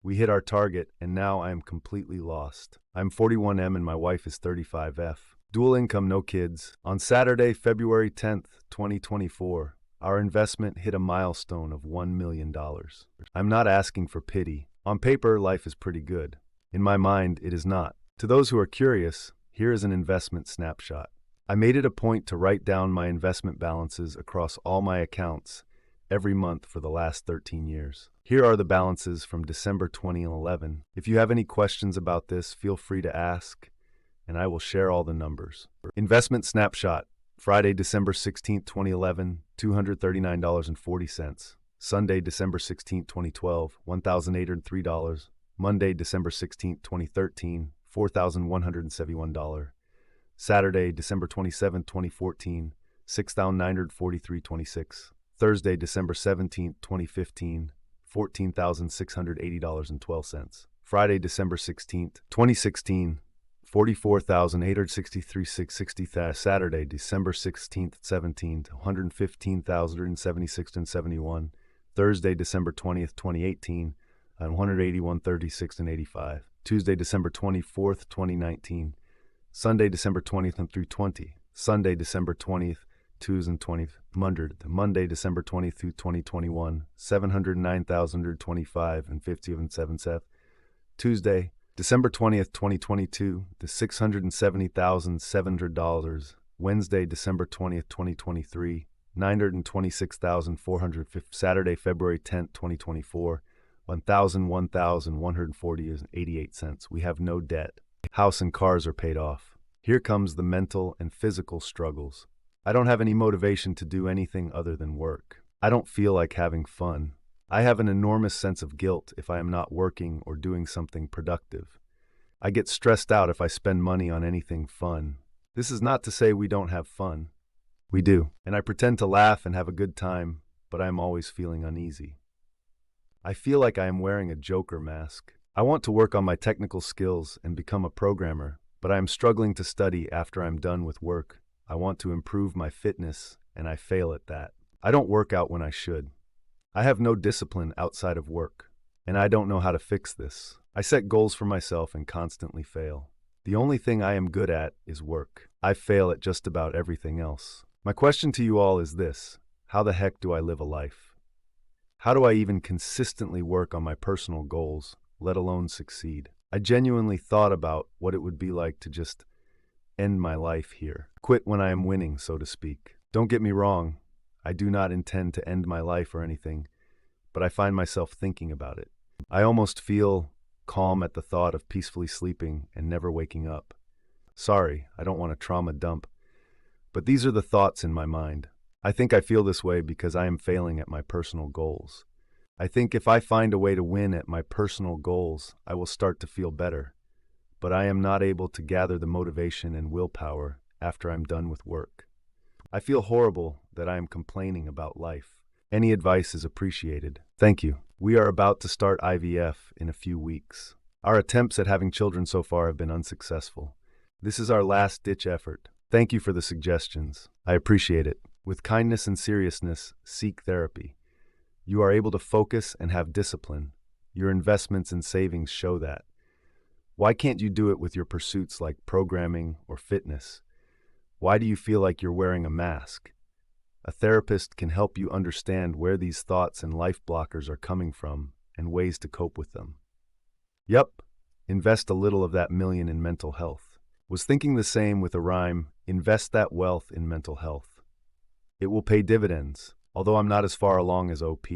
We hit our target, and now I am completely lost. I'm 41M and my wife is 35F. Dual income, no kids. On Saturday, February 10th, 2024, our investment hit a milestone of $1 million. I'm not asking for pity. On paper, life is pretty good. In my mind, it is not. To those who are curious, here is an investment snapshot. I made it a point to write down my investment balances across all my accounts every month for the last 13 years. Here are the balances from December 2011. If you have any questions about this, feel free to ask, and I will share all the numbers. Investment snapshot. Friday, December 16, 2011, $239.40. Sunday, December 16, 2012, $1,803. Monday, December 16, 2013, $4,171. Saturday, December 27, 2014, $6,943.26. Thursday, December 17, 2015, $14,680.12. Friday, December 16, 2016, $44,863.60. Saturday, December 16th, 17, $115,176.71. Thursday, December 20th, 2018, $181.36.85. Tuesday, December 24th, 2019. Sunday, December 20th and through 20. Sunday, December 20th, 2020. Monday, December 20th through 2021, $709,125 and 57 cents. Tuesday, December 20th, 2022, the $670,700. Wednesday, December 20th, 2023, $926,450. Saturday, February 10th, 2024, $1,140.88. We have no debt. House and cars are paid off. Here comes the mental and physical struggles. I don't have any motivation to do anything other than work. I don't feel like having fun. I have an enormous sense of guilt if I am not working or doing something productive. I get stressed out if I spend money on anything fun. This is not to say we don't have fun. We do, and I pretend to laugh and have a good time, but I am always feeling uneasy. I feel like I am wearing a Joker mask. I want to work on my technical skills and become a programmer, but I am struggling to study after I'm done with work. I want to improve my fitness, and I fail at that. I don't work out when I should. I have no discipline outside of work, and I don't know how to fix this. I set goals for myself and constantly fail. The only thing I am good at is work. I fail at just about everything else. My question to you all is this: how the heck do I live a life? How do I even consistently work on my personal goals, let alone succeed? I genuinely thought about what it would be like to just end my life here. Quit when I am winning, so to speak. Don't get me wrong, I do not intend to end my life or anything, but I find myself thinking about it. I almost feel calm at the thought of peacefully sleeping and never waking up. Sorry, I don't want to trauma dump, but these are the thoughts in my mind. I think I feel this way because I am failing at my personal goals. I think if I find a way to win at my personal goals, I will start to feel better. But I am not able to gather the motivation and willpower after I'm done with work. I feel horrible that I am complaining about life. Any advice is appreciated. Thank you. We are about to start IVF in a few weeks. Our attempts at having children so far have been unsuccessful. This is our last-ditch effort. Thank you for the suggestions. I appreciate it. With kindness and seriousness, seek therapy. You are able to focus and have discipline. Your investments and savings show that. Why can't you do it with your pursuits like programming or fitness? Why do you feel like you're wearing a mask? A therapist can help you understand where these thoughts and life blockers are coming from and ways to cope with them. Yup, invest a little of that million in mental health. Was thinking the same with a rhyme, invest that wealth in mental health. It will pay dividends. Although I'm not as far along as OP,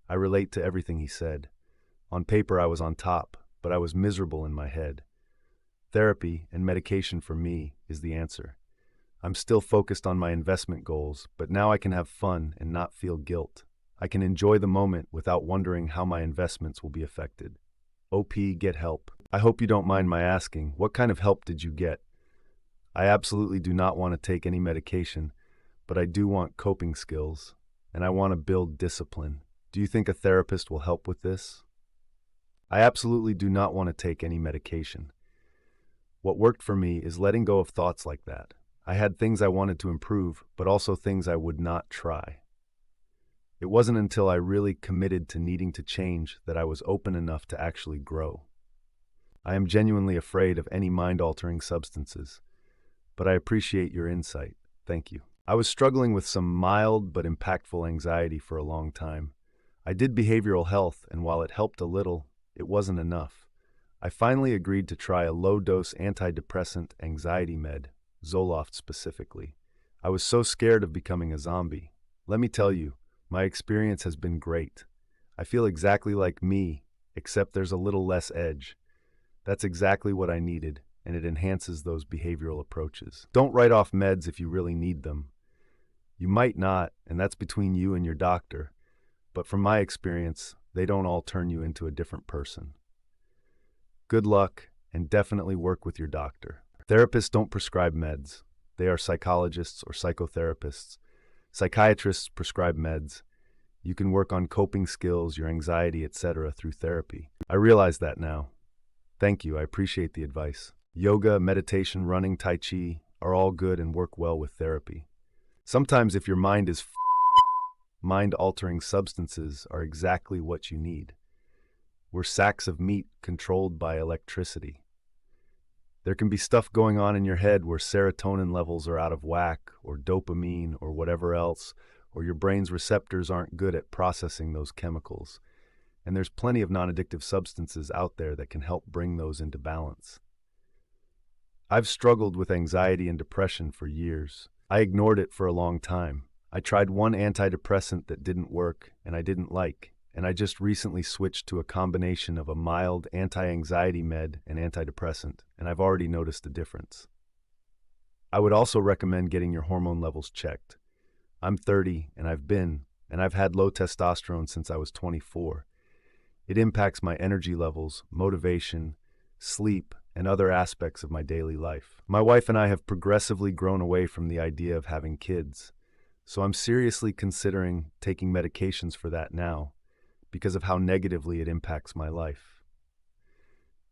I relate to everything he said. On paper I was on top, but I was miserable in my head. Therapy and medication for me is the answer. I'm still focused on my investment goals, but now I can have fun and not feel guilt. I can enjoy the moment without wondering how my investments will be affected. OP, get help. I hope you don't mind my asking, what kind of help did you get? I absolutely do not want to take any medication, but I do want coping skills, and I want to build discipline. Do you think a therapist will help with this? I absolutely do not want to take any medication. What worked for me is letting go of thoughts like that. I had things I wanted to improve, but also things I would not try. It wasn't until I really committed to needing to change that I was open enough to actually grow. I am genuinely afraid of any mind-altering substances, but I appreciate your insight. Thank you. I was struggling with some mild but impactful anxiety for a long time. I did behavioral health, and while it helped a little, it wasn't enough. I finally agreed to try a low-dose antidepressant anxiety med, Zoloft specifically. I was so scared of becoming a zombie. Let me tell you, my experience has been great. I feel exactly like me, except there's a little less edge. That's exactly what I needed, and it enhances those behavioral approaches. Don't write off meds if you really need them. You might not, and that's between you and your doctor, but from my experience, they don't all turn you into a different person. Good luck, and definitely work with your doctor. Therapists don't prescribe meds. They are psychologists or psychotherapists. Psychiatrists prescribe meds. You can work on coping skills, your anxiety, etc. through therapy. I realize that now. Thank you, I appreciate the advice. Yoga, meditation, running, tai chi are all good and work well with therapy. Sometimes if your mind is mind-altering substances are exactly what you need. We're sacks of meat controlled by electricity. There can be stuff going on in your head where serotonin levels are out of whack, or dopamine, or whatever else, or your brain's receptors aren't good at processing those chemicals. And there's plenty of non-addictive substances out there that can help bring those into balance. I've struggled with anxiety and depression for years. I ignored it for a long time. I tried one antidepressant that didn't work and I didn't like, and I just recently switched to a combination of a mild anti-anxiety med and antidepressant, and I've already noticed a difference. I would also recommend getting your hormone levels checked. I'm 30 and I've had low testosterone since I was 24. It impacts my energy levels, motivation, sleep, and other aspects of my daily life. My wife and I have progressively grown away from the idea of having kids, so I'm seriously considering taking medications for that now because of how negatively it impacts my life.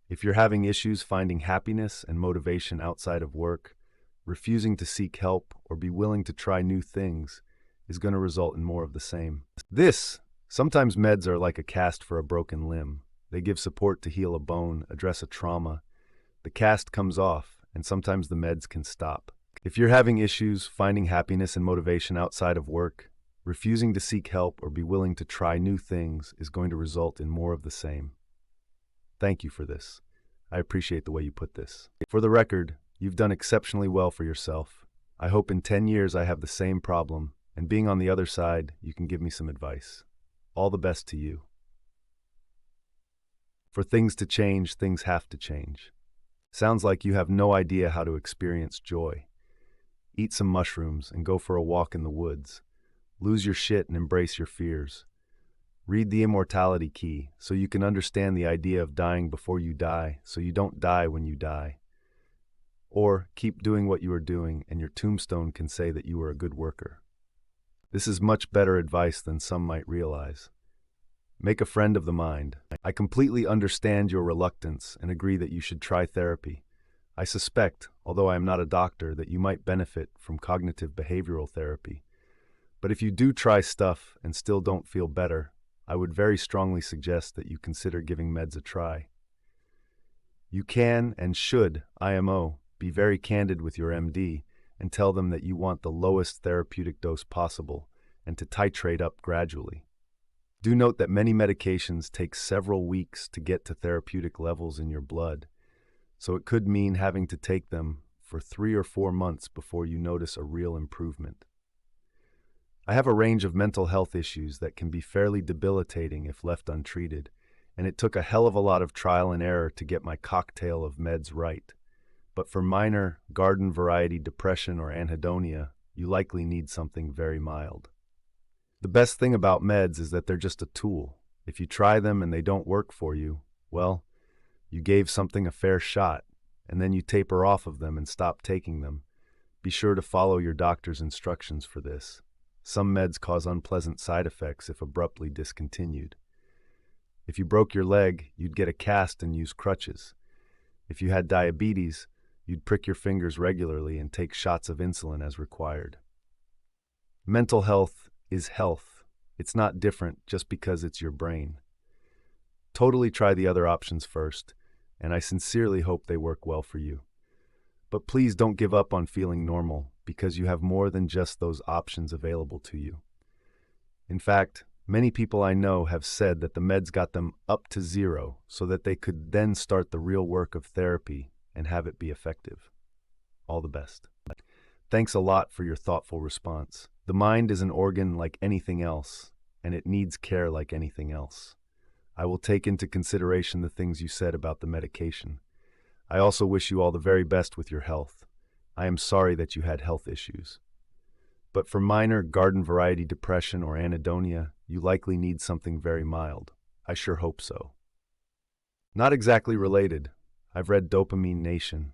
If you're having issues finding happiness and motivation outside of work, refusing to seek help or be willing to try new things is going to result in more of the same. Sometimes meds are like a cast for a broken limb. They give support to heal a bone, address a trauma. The cast comes off, and sometimes the meds can stop. If you're having issues finding happiness and motivation outside of work, refusing to seek help or be willing to try new things is going to result in more of the same. Thank you for this. I appreciate the way you put this. For the record, you've done exceptionally well for yourself. I hope in 10 years I have the same problem, and being on the other side, you can give me some advice. All the best to you. For things to change, things have to change. Sounds like you have no idea how to experience joy. Eat some mushrooms and go for a walk in the woods. Lose your shit and embrace your fears. Read The Immortality Key so you can understand the idea of dying before you die so you don't die when you die. Or keep doing what you are doing and your tombstone can say that you were a good worker. This is much better advice than some might realize. Make a friend of the mind. I completely understand your reluctance and agree that you should try therapy. I suspect, although I am not a doctor, that you might benefit from cognitive behavioral therapy. But if you do try stuff and still don't feel better, I would very strongly suggest that you consider giving meds a try. You can and should, IMO, be very candid with your MD and tell them that you want the lowest therapeutic dose possible and to titrate up gradually. Do note that many medications take several weeks to get to therapeutic levels in your blood, so it could mean having to take them for 3 or 4 months before you notice a real improvement. I have a range of mental health issues that can be fairly debilitating if left untreated, and it took a hell of a lot of trial and error to get my cocktail of meds right. But for minor, garden-variety depression or anhedonia, you likely need something very mild. The best thing about meds is that they're just a tool. If you try them and they don't work for you, well, you gave something a fair shot, and then you taper off of them and stop taking them. Be sure to follow your doctor's instructions for this. Some meds cause unpleasant side effects if abruptly discontinued. If you broke your leg, you'd get a cast and use crutches. If you had diabetes, you'd prick your fingers regularly and take shots of insulin as required. Mental health is health. It's not different just because it's your brain. Totally try the other options first, and I sincerely hope they work well for you. But please don't give up on feeling normal because you have more than just those options available to you. In fact, many people I know have said that the meds got them up to zero so that they could then start the real work of therapy and have it be effective. All the best. Thanks a lot for your thoughtful response. The mind is an organ like anything else, and it needs care like anything else. I will take into consideration the things you said about the medication. I also wish you all the very best with your health. I am sorry that you had health issues. But for minor garden variety depression or anhedonia, you likely need something very mild. I sure hope so. Not exactly related. I've read Dopamine Nation,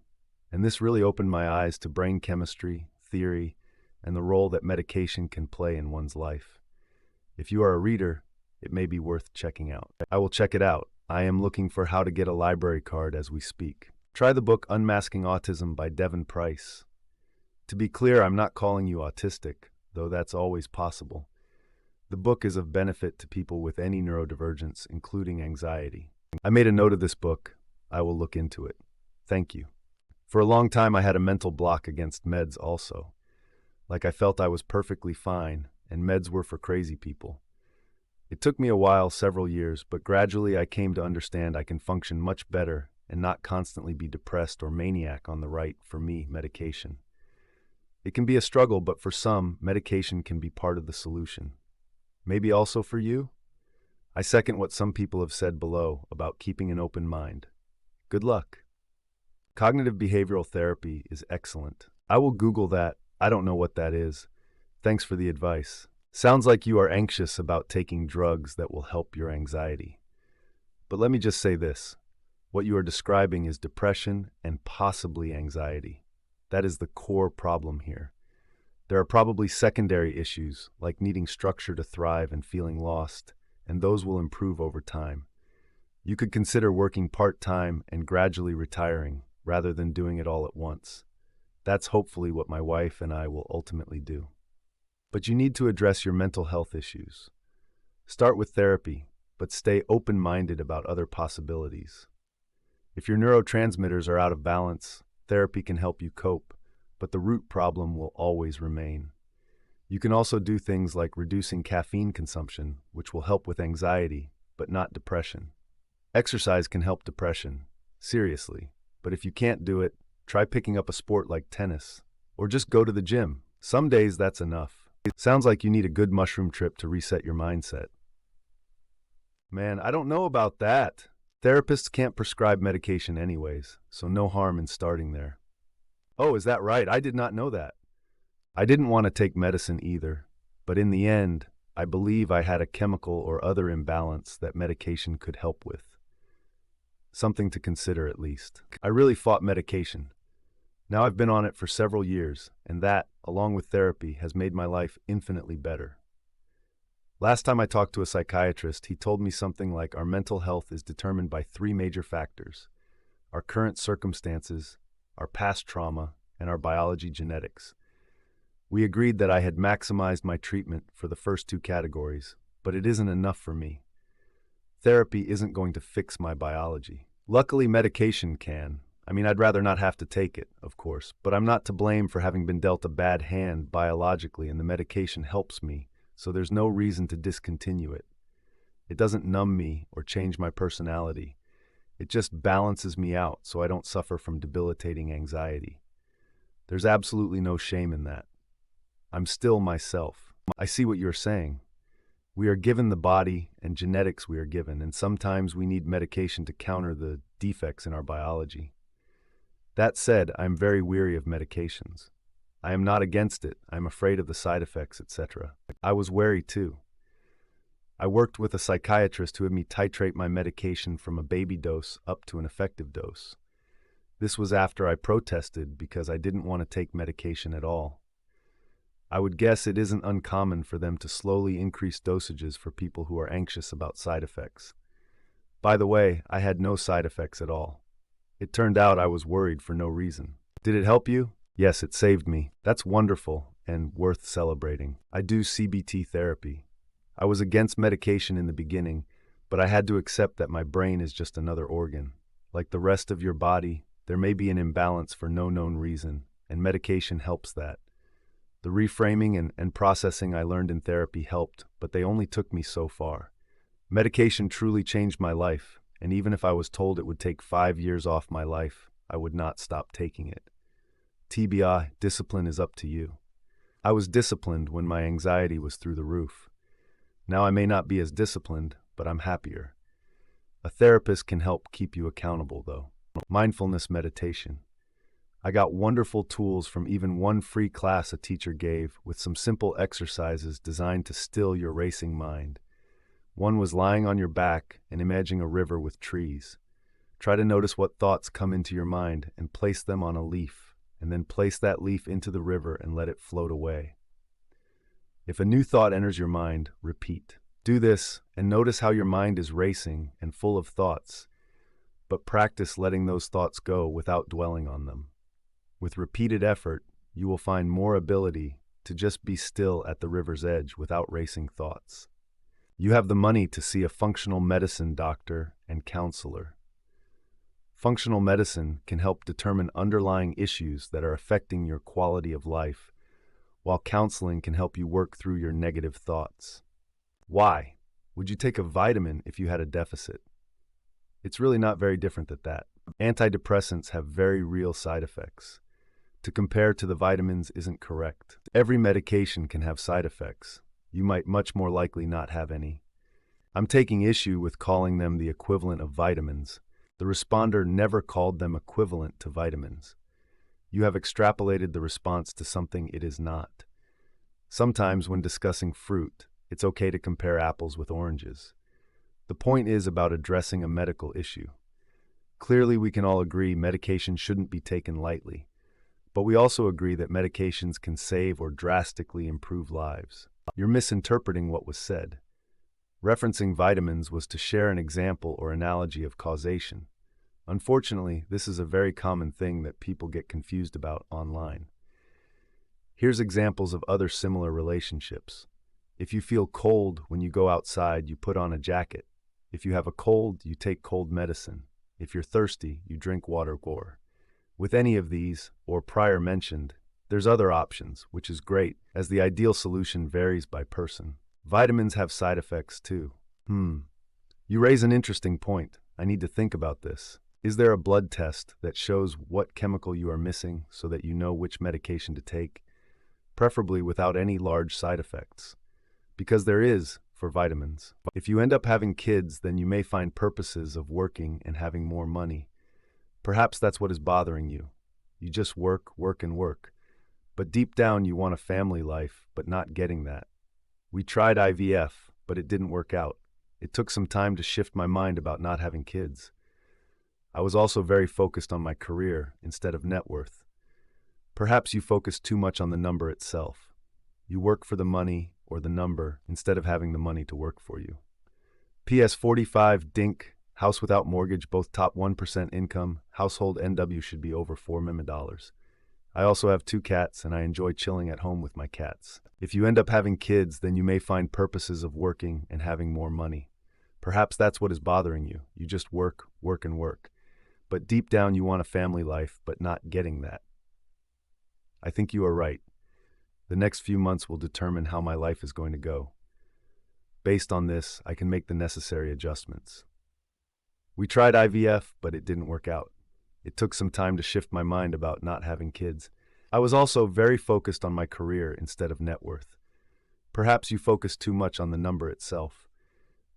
and this really opened my eyes to brain chemistry, theory, and the role that medication can play in one's life. If you are a reader, it may be worth checking out. I will check it out. I am looking for how to get a library card as we speak. Try the book Unmasking Autism by Devin Price. To be clear, I'm not calling you autistic, though that's always possible. The book is of benefit to people with any neurodivergence, including anxiety. I made a note of this book. I will look into it. Thank you. For a long time, I had a mental block against meds also. Like I felt I was perfectly fine, and meds were for crazy people. It took me a while, several years, but gradually I came to understand I can function much better and not constantly be depressed or maniac on the right, for me, medication. It can be a struggle, but for some, medication can be part of the solution. Maybe also for you? I second what some people have said below about keeping an open mind. Good luck. Cognitive behavioral therapy is excellent. I will Google that. I don't know what that is. Thanks for the advice. Sounds like you are anxious about taking drugs that will help your anxiety. But let me just say this. What you are describing is depression and possibly anxiety. That is the core problem here. There are probably secondary issues, like needing structure to thrive and feeling lost, and those will improve over time. You could consider working part-time and gradually retiring, rather than doing it all at once. That's hopefully what my wife and I will ultimately do. But you need to address your mental health issues. Start with therapy, but stay open-minded about other possibilities. If your neurotransmitters are out of balance, therapy can help you cope, but the root problem will always remain. You can also do things like reducing caffeine consumption, which will help with anxiety, but not depression. Exercise can help depression, seriously, but if you can't do it, try picking up a sport like tennis, or just go to the gym. Some days that's enough. It sounds like you need a good mushroom trip to reset your mindset. Man, I don't know about that. Therapists can't prescribe medication anyways, so no harm in starting there. Oh, is that right? I did not know that. I didn't want to take medicine either, but in the end, I believe I had a chemical or other imbalance that medication could help with. Something to consider at least. I really fought medication. Now I've been on it for several years, and that, along with therapy, has made my life infinitely better. Last time I talked to a psychiatrist, he told me something like our mental health is determined by 3 major factors: our current circumstances, our past trauma, and our biology genetics. We agreed that I had maximized my treatment for the first 2 categories, but it isn't enough for me. Therapy isn't going to fix my biology. Luckily, medication can. I mean, I'd rather not have to take it, of course, but I'm not to blame for having been dealt a bad hand biologically, and the medication helps me, so there's no reason to discontinue it. It doesn't numb me or change my personality. It just balances me out so I don't suffer from debilitating anxiety. There's absolutely no shame in that. I'm still myself. I see what you're saying. We are given the body and genetics we are given, and sometimes we need medication to counter the defects in our biology. That said, I'm very weary of medications. I am not against it. I'm afraid of the side effects, etc. I was wary too. I worked with a psychiatrist who had me titrate my medication from a baby dose up to an effective dose. This was after I protested because I didn't want to take medication at all. I would guess it isn't uncommon for them to slowly increase dosages for people who are anxious about side effects. By the way, I had no side effects at all. It turned out I was worried for no reason. Did it help you? Yes, it saved me. That's wonderful and worth celebrating. I do CBT therapy. I was against medication in the beginning, but I had to accept that my brain is just another organ. Like the rest of your body, there may be an imbalance for no known reason, and medication helps that. The reframing and processing I learned in therapy helped, but they only took me so far. Medication truly changed my life, and even if I was told it would take 5 years off my life, I would not stop taking it. TBI, discipline is up to you. I was disciplined when my anxiety was through the roof. Now I may not be as disciplined, but I'm happier. A therapist can help keep you accountable, though. Mindfulness meditation. I got wonderful tools from even one free class a teacher gave with some simple exercises designed to still your racing mind. One was lying on your back and imagining a river with trees. Try to notice what thoughts come into your mind and place them on a leaf, and then place that leaf into the river and let it float away. If a new thought enters your mind, repeat. Do this and notice how your mind is racing and full of thoughts, but practice letting those thoughts go without dwelling on them. With repeated effort, you will find more ability to just be still at the river's edge without racing thoughts. You have the money to see a functional medicine doctor and counselor. Functional medicine can help determine underlying issues that are affecting your quality of life, while counseling can help you work through your negative thoughts. Why would you take a vitamin if you had a deficit? It's really not very different than that. Antidepressants have very real side effects. To compare to the vitamins isn't correct. Every medication can have side effects. You might much more likely not have any. I'm taking issue with calling them the equivalent of vitamins. The responder never called them equivalent to vitamins. You have extrapolated the response to something it is not. Sometimes when discussing fruit, it's okay to compare apples with oranges. The point is about addressing a medical issue. Clearly, we can all agree medication shouldn't be taken lightly, but we also agree that medications can save or drastically improve lives. You're misinterpreting what was said. Referencing vitamins was to share an example or analogy of causation. Unfortunately, this is a very common thing that people get confused about online. Here's examples of other similar relationships. If you feel cold when you go outside, you put on a jacket. If you have a cold, you take cold medicine. If you're thirsty, you drink water. With any of these, or prior mentioned, there's other options, which is great, as the ideal solution varies by person. Vitamins have side effects too. You raise an interesting point. I need to think about this. Is there a blood test that shows what chemical you are missing so that you know which medication to take, preferably without any large side effects? Because there is, for vitamins. If you end up having kids, then you may find purposes of working and having more money. Perhaps that's what is bothering you. You just work, and work. But deep down you want a family life, but not getting that. We tried IVF, but it didn't work out. It took some time to shift my mind about not having kids. I was also very focused on my career instead of net worth. Perhaps you focus too much on the number itself. You work for the money or the number instead of having the money to work for you. PS 45 DINK, house without mortgage, both top 1% income, household NW should be over $4 million. I also have 2 cats and I enjoy chilling at home with my cats. If you end up having kids, then you may find purposes of working and having more money. Perhaps that's what is bothering you. You just work, and work. But deep down you want a family life, but not getting that. I think you are right. The next few months will determine how my life is going to go. Based on this, I can make the necessary adjustments. We tried IVF, but it didn't work out. It took some time to shift my mind about not having kids. I was also very focused on my career instead of net worth. Perhaps you focus too much on the number itself.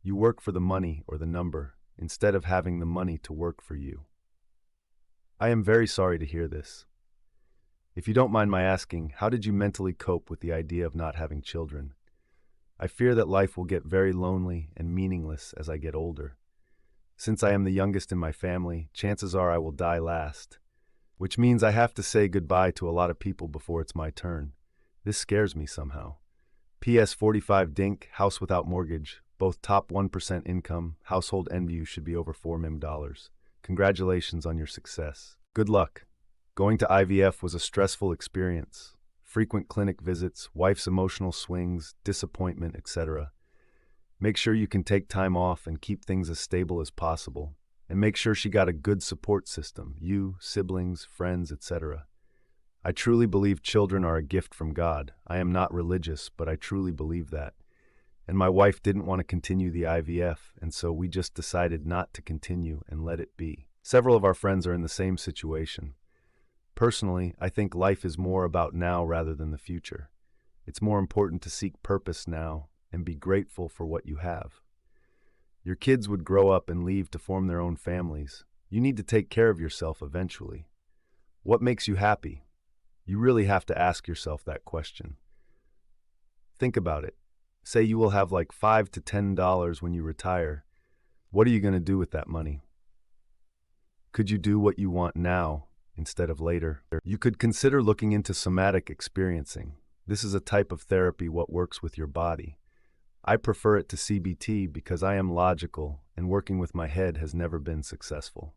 You work for the money or the number instead of having the money to work for you. I am very sorry to hear this. If you don't mind my asking, how did you mentally cope with the idea of not having children? I fear that life will get very lonely and meaningless as I get older. Since I am the youngest in my family, chances are I will die last, which means I have to say goodbye to a lot of people before it's my turn. This scares me somehow. PS 45 DINK, house without mortgage, both top 1% income, household NBU should be over $4 million. Congratulations on your success. Good luck. Going to IVF was a stressful experience. Frequent clinic visits, wife's emotional swings, disappointment, etc. Make sure you can take time off and keep things as stable as possible. And make sure she got a good support system, you, siblings, friends, etc. I truly believe children are a gift from God. I am not religious, but I truly believe that. And my wife didn't want to continue the IVF, and so we just decided not to continue and let it be. Several of our friends are in the same situation. Personally, I think life is more about now rather than the future. It's more important to seek purpose now and be grateful for what you have. Your kids would grow up and leave to form their own families. You need to take care of yourself eventually. What makes you happy? You really have to ask yourself that question. Think about it. Say you will have like $5 to $10 when you retire. What are you going to do with that money? Could you do what you want now instead of later? You could consider looking into somatic experiencing. This is a type of therapy what works with your body. I prefer it to CBT because I am logical and working with my head has never been successful.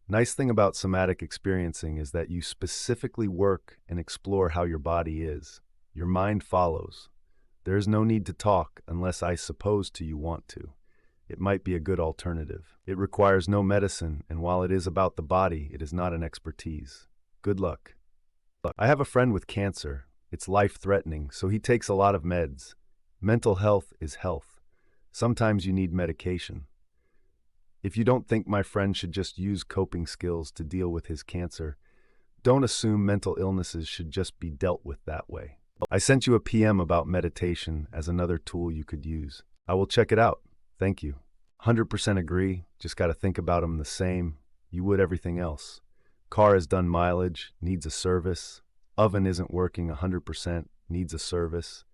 Nice thing about somatic experiencing is that you specifically work and explore how your body is. Your mind follows. There is no need to talk unless I suppose to you want to. It might be a good alternative. It requires no medicine, and while it is about the body, it is not an expertise. Good luck. I have a friend with cancer. It's life-threatening, so he takes a lot of meds. Mental health is health. Sometimes you need medication. If you don't think my friend should just use coping skills to deal with his cancer, don't assume mental illnesses should just be dealt with that way. I sent you a PM about meditation as another tool you could use. I will check it out. Thank you. 100% agree. Just got to think about them the same. You would everything else. Car has done mileage, needs a service. Oven isn't working 100%, needs a service.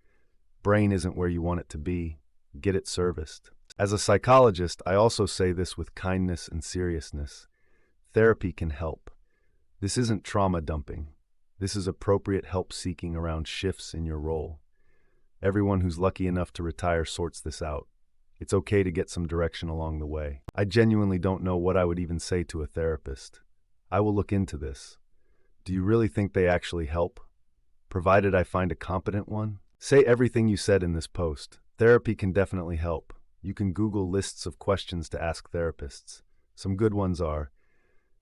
Brain isn't where you want it to be. Get it serviced. As a psychologist, I also say this with kindness and seriousness. Therapy can help. This isn't trauma dumping. This is appropriate help seeking around shifts in your role. Everyone who's lucky enough to retire sorts this out. It's okay to get some direction along the way. I genuinely don't know what I would even say to a therapist. I will look into this. Do you really think they actually help? Provided I find a competent one? Say everything you said in this post. Therapy can definitely help. You can Google lists of questions to ask therapists. Some good ones are,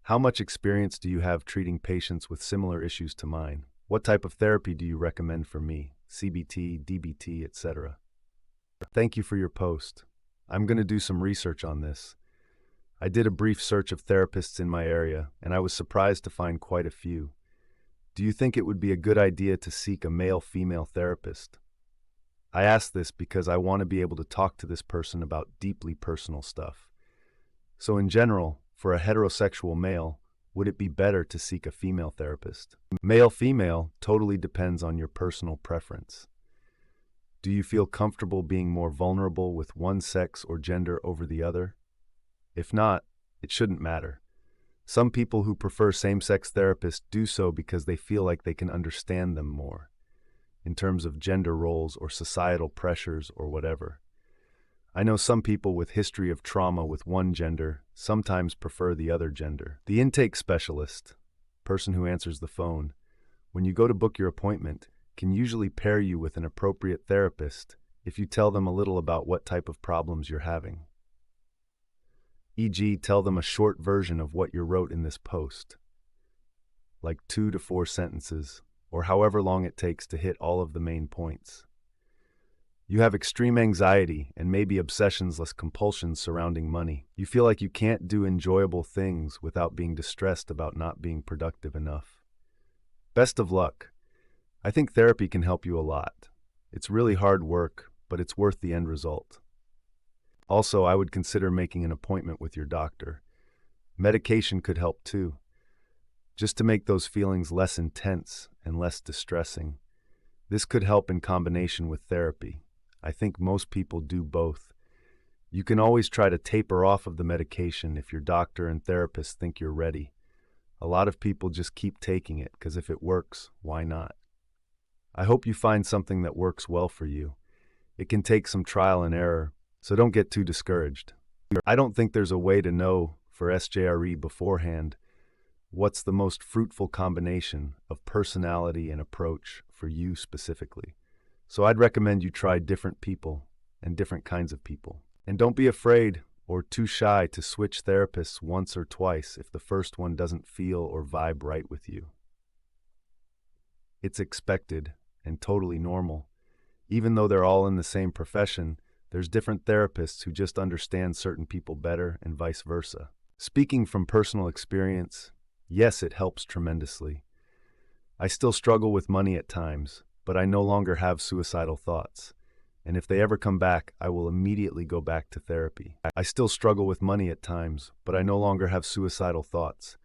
how much experience do you have treating patients with similar issues to mine? What type of therapy do you recommend for me? CBT, DBT, etc. Thank you for your post. I'm going to do some research on this. I did a brief search of therapists in my area, and I was surprised to find quite a few. Do you think it would be a good idea to seek a male-female therapist? I ask this because I want to be able to talk to this person about deeply personal stuff. So in general, for a heterosexual male, would it be better to seek a female therapist? Male-female totally depends on your personal preference. Do you feel comfortable being more vulnerable with one sex or gender over the other? If not, it shouldn't matter. Some people who prefer same-sex therapists do so because they feel like they can understand them more, in terms of gender roles or societal pressures or whatever. I know some people with history of trauma with one gender sometimes prefer the other gender. The intake specialist, person who answers the phone, when you go to book your appointment, can usually pair you with an appropriate therapist if you tell them a little about what type of problems you're having. E.g., tell them a short version of what you wrote in this post, like 2 to 4 sentences, or however long it takes to hit all of the main points. You have extreme anxiety and maybe obsessions/compulsions surrounding money. You feel like you can't do enjoyable things without being distressed about not being productive enough. Best of luck. I think therapy can help you a lot. It's really hard work, but it's worth the end result. Also, I would consider making an appointment with your doctor. Medication could help too, just to make those feelings less intense and less distressing. This could help in combination with therapy. I think most people do both. You can always try to taper off of the medication if your doctor and therapist think you're ready. A lot of people just keep taking it because if it works, why not? I hope you find something that works well for you. It can take some trial and error, so don't get too discouraged. I don't think there's a way to know for SJRE beforehand what's the most fruitful combination of personality and approach for you specifically. So I'd recommend you try different people and different kinds of people. And don't be afraid or too shy to switch therapists once or twice if the first one doesn't feel or vibe right with you. It's expected and totally normal. Even though they're all in the same profession, there's different therapists who just understand certain people better and vice versa. Speaking from personal experience, yes, it helps tremendously. I still struggle with money at times, but I no longer have suicidal thoughts. And if they ever come back, I will immediately go back to therapy. I still struggle with money at times, but I no longer have suicidal thoughts.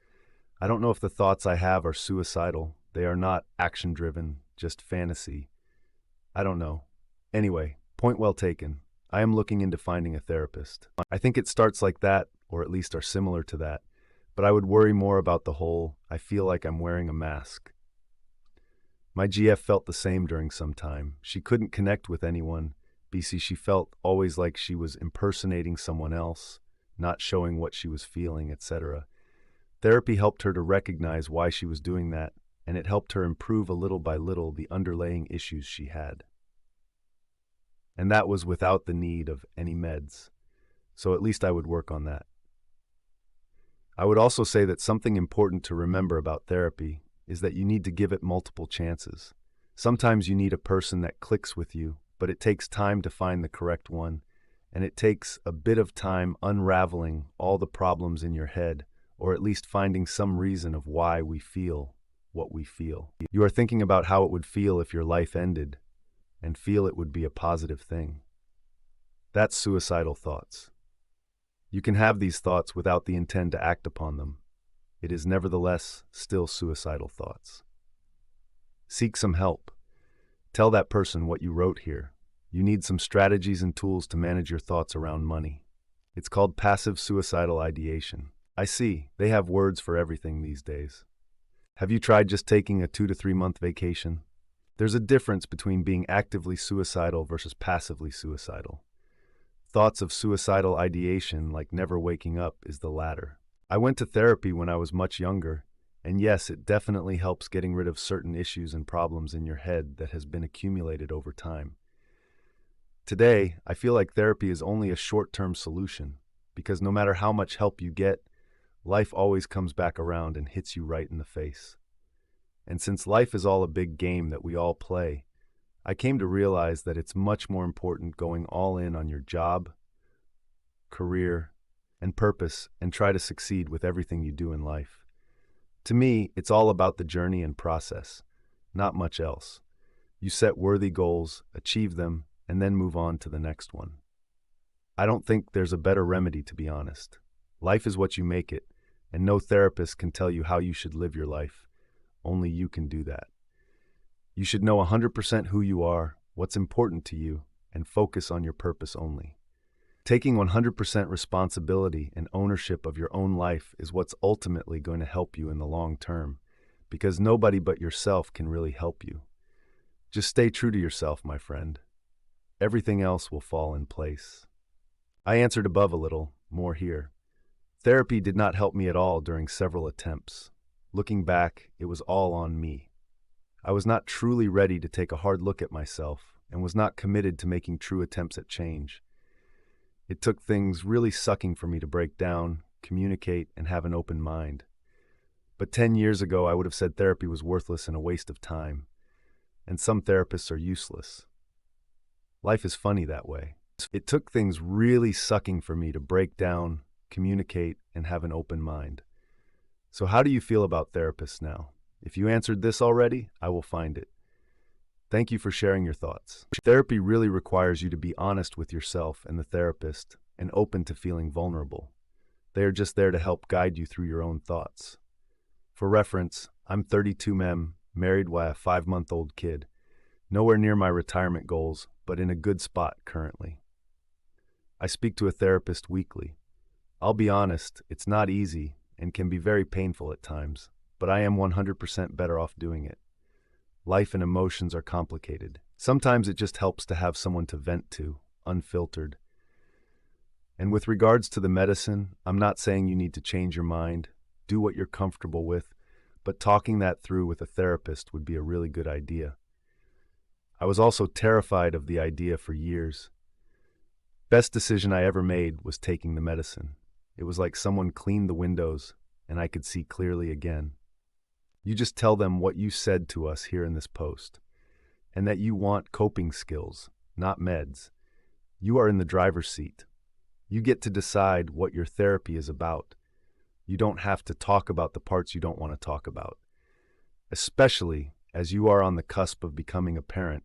I don't know if the thoughts I have are suicidal. They are not action-driven, just fantasy. I don't know. Anyway, point well taken. I am looking into finding a therapist. I think it starts like that, or at least are similar to that, but I would worry more about the whole, I feel like I'm wearing a mask. My GF felt the same during some time. She couldn't connect with anyone. BC, she felt always like she was impersonating someone else, not showing what she was feeling, etc. Therapy helped her to recognize why she was doing that, and it helped her improve a little by little the underlying issues she had. And that was without the need of any meds. So at least I would work on that. I would also say that something important to remember about therapy is that you need to give it multiple chances. Sometimes you need a person that clicks with you, but it takes time to find the correct one, and it takes a bit of time unraveling all the problems in your head, or at least finding some reason of why we feel what we feel. You are thinking about how it would feel if your life ended, and feel it would be a positive thing. That's suicidal thoughts. You can have these thoughts without the intent to act upon them. It is nevertheless still suicidal thoughts. Seek some help. Tell that person what you wrote here. You need some strategies and tools to manage your thoughts around money. It's called passive suicidal ideation. I see, they have words for everything these days. Have you tried just taking a 2 to 3 month vacation? There's a difference between being actively suicidal versus passively suicidal. Thoughts of suicidal ideation, like never waking up, is the latter. I went to therapy when I was much younger, and yes, it definitely helps getting rid of certain issues and problems in your head that has been accumulated over time. Today, I feel like therapy is only a short-term solution, because no matter how much help you get, life always comes back around and hits you right in the face. And since life is all a big game that we all play, I came to realize that it's much more important going all in on your job, career, and purpose and try to succeed with everything you do in life. To me, it's all about the journey and process, not much else. You set worthy goals, achieve them, and then move on to the next one. I don't think there's a better remedy, to be honest. Life is what you make it, and no therapist can tell you how you should live your life. Only you can do that. You should know 100% who you are, what's important to you, and focus on your purpose only. Taking 100% responsibility and ownership of your own life is what's ultimately going to help you in the long term, because nobody but yourself can really help you. Just stay true to yourself, my friend. Everything else will fall in place. I answered above a little, more here. Therapy did not help me at all during several attempts. Looking back, it was all on me. I was not truly ready to take a hard look at myself and was not committed to making true attempts at change. It took things really sucking for me to break down, communicate, and have an open mind. But 10 years ago, I would have said therapy was worthless and a waste of time. And some therapists are useless. Life is funny that way. It took things really sucking for me to break down, communicate, and have an open mind. So how do you feel about therapists now? If you answered this already, I will find it. Thank you for sharing your thoughts. Therapy really requires you to be honest with yourself and the therapist and open to feeling vulnerable. They are just there to help guide you through your own thoughts. For reference, I'm 32 mem, married by a 5-month-old kid. Nowhere near my retirement goals, but in a good spot currently. I speak to a therapist weekly. I'll be honest, it's not easy and can be very painful at times, but I am 100% better off doing it. Life and emotions are complicated. Sometimes it just helps to have someone to vent to, unfiltered. And with regards to the medicine, I'm not saying you need to change your mind, do what you're comfortable with, but talking that through with a therapist would be a really good idea. I was also terrified of the idea for years. Best decision I ever made was taking the medicine. It was like someone cleaned the windows and I could see clearly again. You just tell them what you said to us here in this post, and that you want coping skills, not meds. You are in the driver's seat. You get to decide what your therapy is about. You don't have to talk about the parts you don't want to talk about, especially as you are on the cusp of becoming a parent.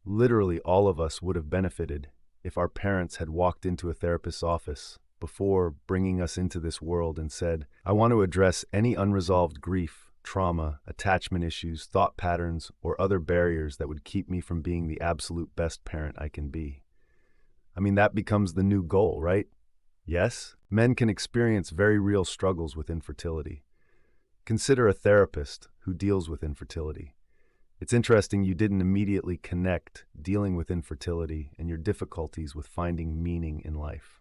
Literally all of us would have benefited if our parents had walked into a therapist's office before bringing us into this world and said, I want to address any unresolved grief, trauma, attachment issues, thought patterns, or other barriers that would keep me from being the absolute best parent I can be. I mean, that becomes the new goal, right? Yes, men can experience very real struggles with infertility. Consider a therapist who deals with infertility. It's interesting you didn't immediately connect dealing with infertility and your difficulties with finding meaning in life.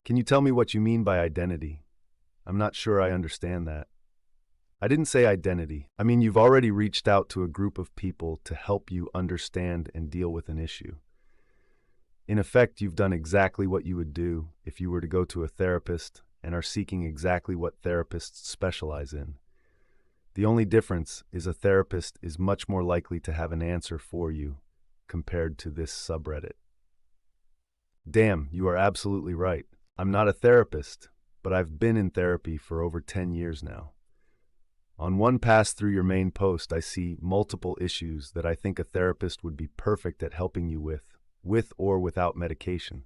Can you tell me what you mean by identity? I'm not sure I understand that. I didn't say identity. I mean, you've already reached out to a group of people to help you understand and deal with an issue. In effect, you've done exactly what you would do if you were to go to a therapist and are seeking exactly what therapists specialize in. The only difference is a therapist is much more likely to have an answer for you compared to this subreddit. Damn, you are absolutely right. I'm not a therapist, but I've been in therapy for over 10 years now. On one pass through your main post, I see multiple issues that I think a therapist would be perfect at helping you with or without medication.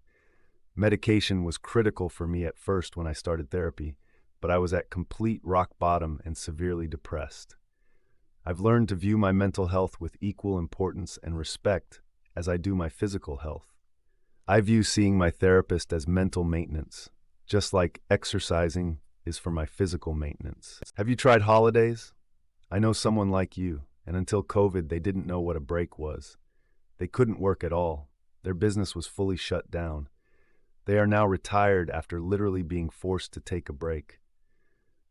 Medication was critical for me at first when I started therapy, but I was at complete rock bottom and severely depressed. I've learned to view my mental health with equal importance and respect as I do my physical health. I view seeing my therapist as mental maintenance, just like exercising is for my physical maintenance. Have you tried holidays? I know someone like you, and until COVID, they didn't know what a break was. They couldn't work at all. Their business was fully shut down. They are now retired after literally being forced to take a break.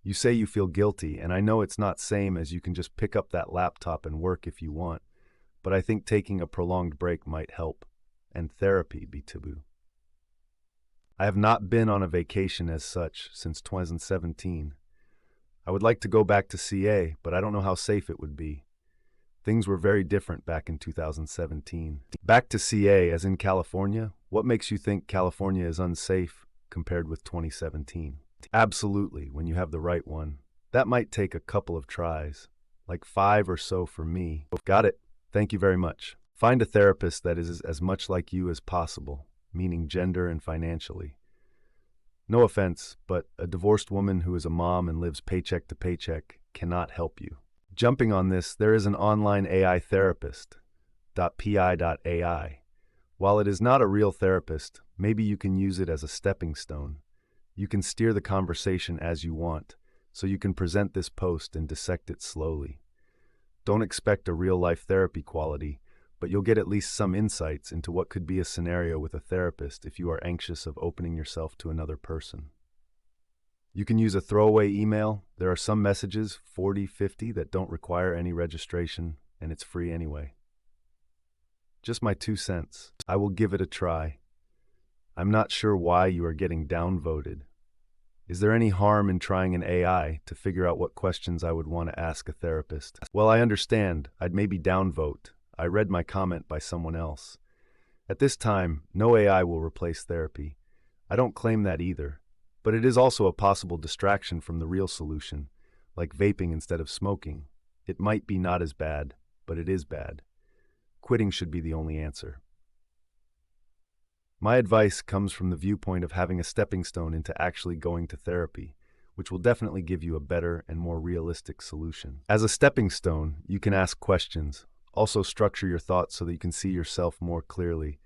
You say you feel guilty, and I know it's not same as you can just pick up that laptop and work if you want, but I think taking a prolonged break might help, and therapy be taboo. I have not been on a vacation as such since 2017. I would like to go back to CA, but I don't know how safe it would be. Things were very different back in 2017. Back to CA, as in California, what makes you think California is unsafe compared with 2017? Absolutely, when you have the right one. That might take a couple of tries, like 5 or so for me. Got it. Thank you very much. Find a therapist that is as much like you as possible, meaning gender and financially. No offense, but a divorced woman who is a mom and lives paycheck to paycheck cannot help you. Jumping on this, there is an online AI therapist, .pi.ai. While it is not a real therapist, maybe you can use it as a stepping stone. You can steer the conversation as you want, so you can present this post and dissect it slowly. Don't expect a real-life therapy quality, but you'll get at least some insights into what could be a scenario with a therapist if you are anxious of opening yourself to another person. You can use a throwaway email. There are some messages, 40, 50, that don't require any registration, and it's free anyway. Just my 2 cents. I will give it a try. I'm not sure why you are getting downvoted. Is there any harm in trying an AI to figure out what questions I would want to ask a therapist? Well, I understand. I'd maybe downvote. I read my comment by someone else. At this time, no AI will replace therapy. I don't claim that either, but it is also a possible distraction from the real solution, like vaping instead of smoking. It might be not as bad, but it is bad. Quitting should be the only answer. My advice comes from the viewpoint of having a stepping stone into actually going to therapy, which will definitely give you a better and more realistic solution. As a stepping stone, you can ask questions, also structure your thoughts so that you can see yourself more clearly,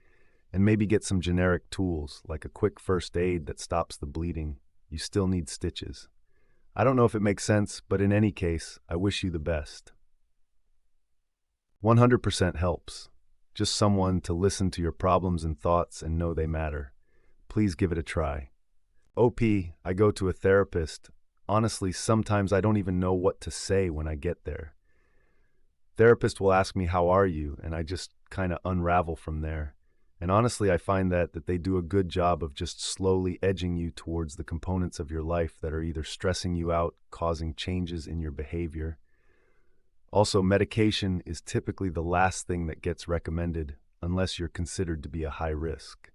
and maybe get some generic tools, like a quick first aid that stops the bleeding. You still need stitches. I don't know if it makes sense, but in any case, I wish you the best. 100% helps. Just someone to listen to your problems and thoughts and know they matter. Please give it a try. OP, I go to a therapist. Honestly, sometimes I don't even know what to say when I get there. Therapist will ask me, how are you? And I just kind of unravel from there. And honestly, I find that they do a good job of just slowly edging you towards the components of your life that are either stressing you out, causing changes in your behavior. Also, medication is typically the last thing that gets recommended unless you're considered to be a high risk.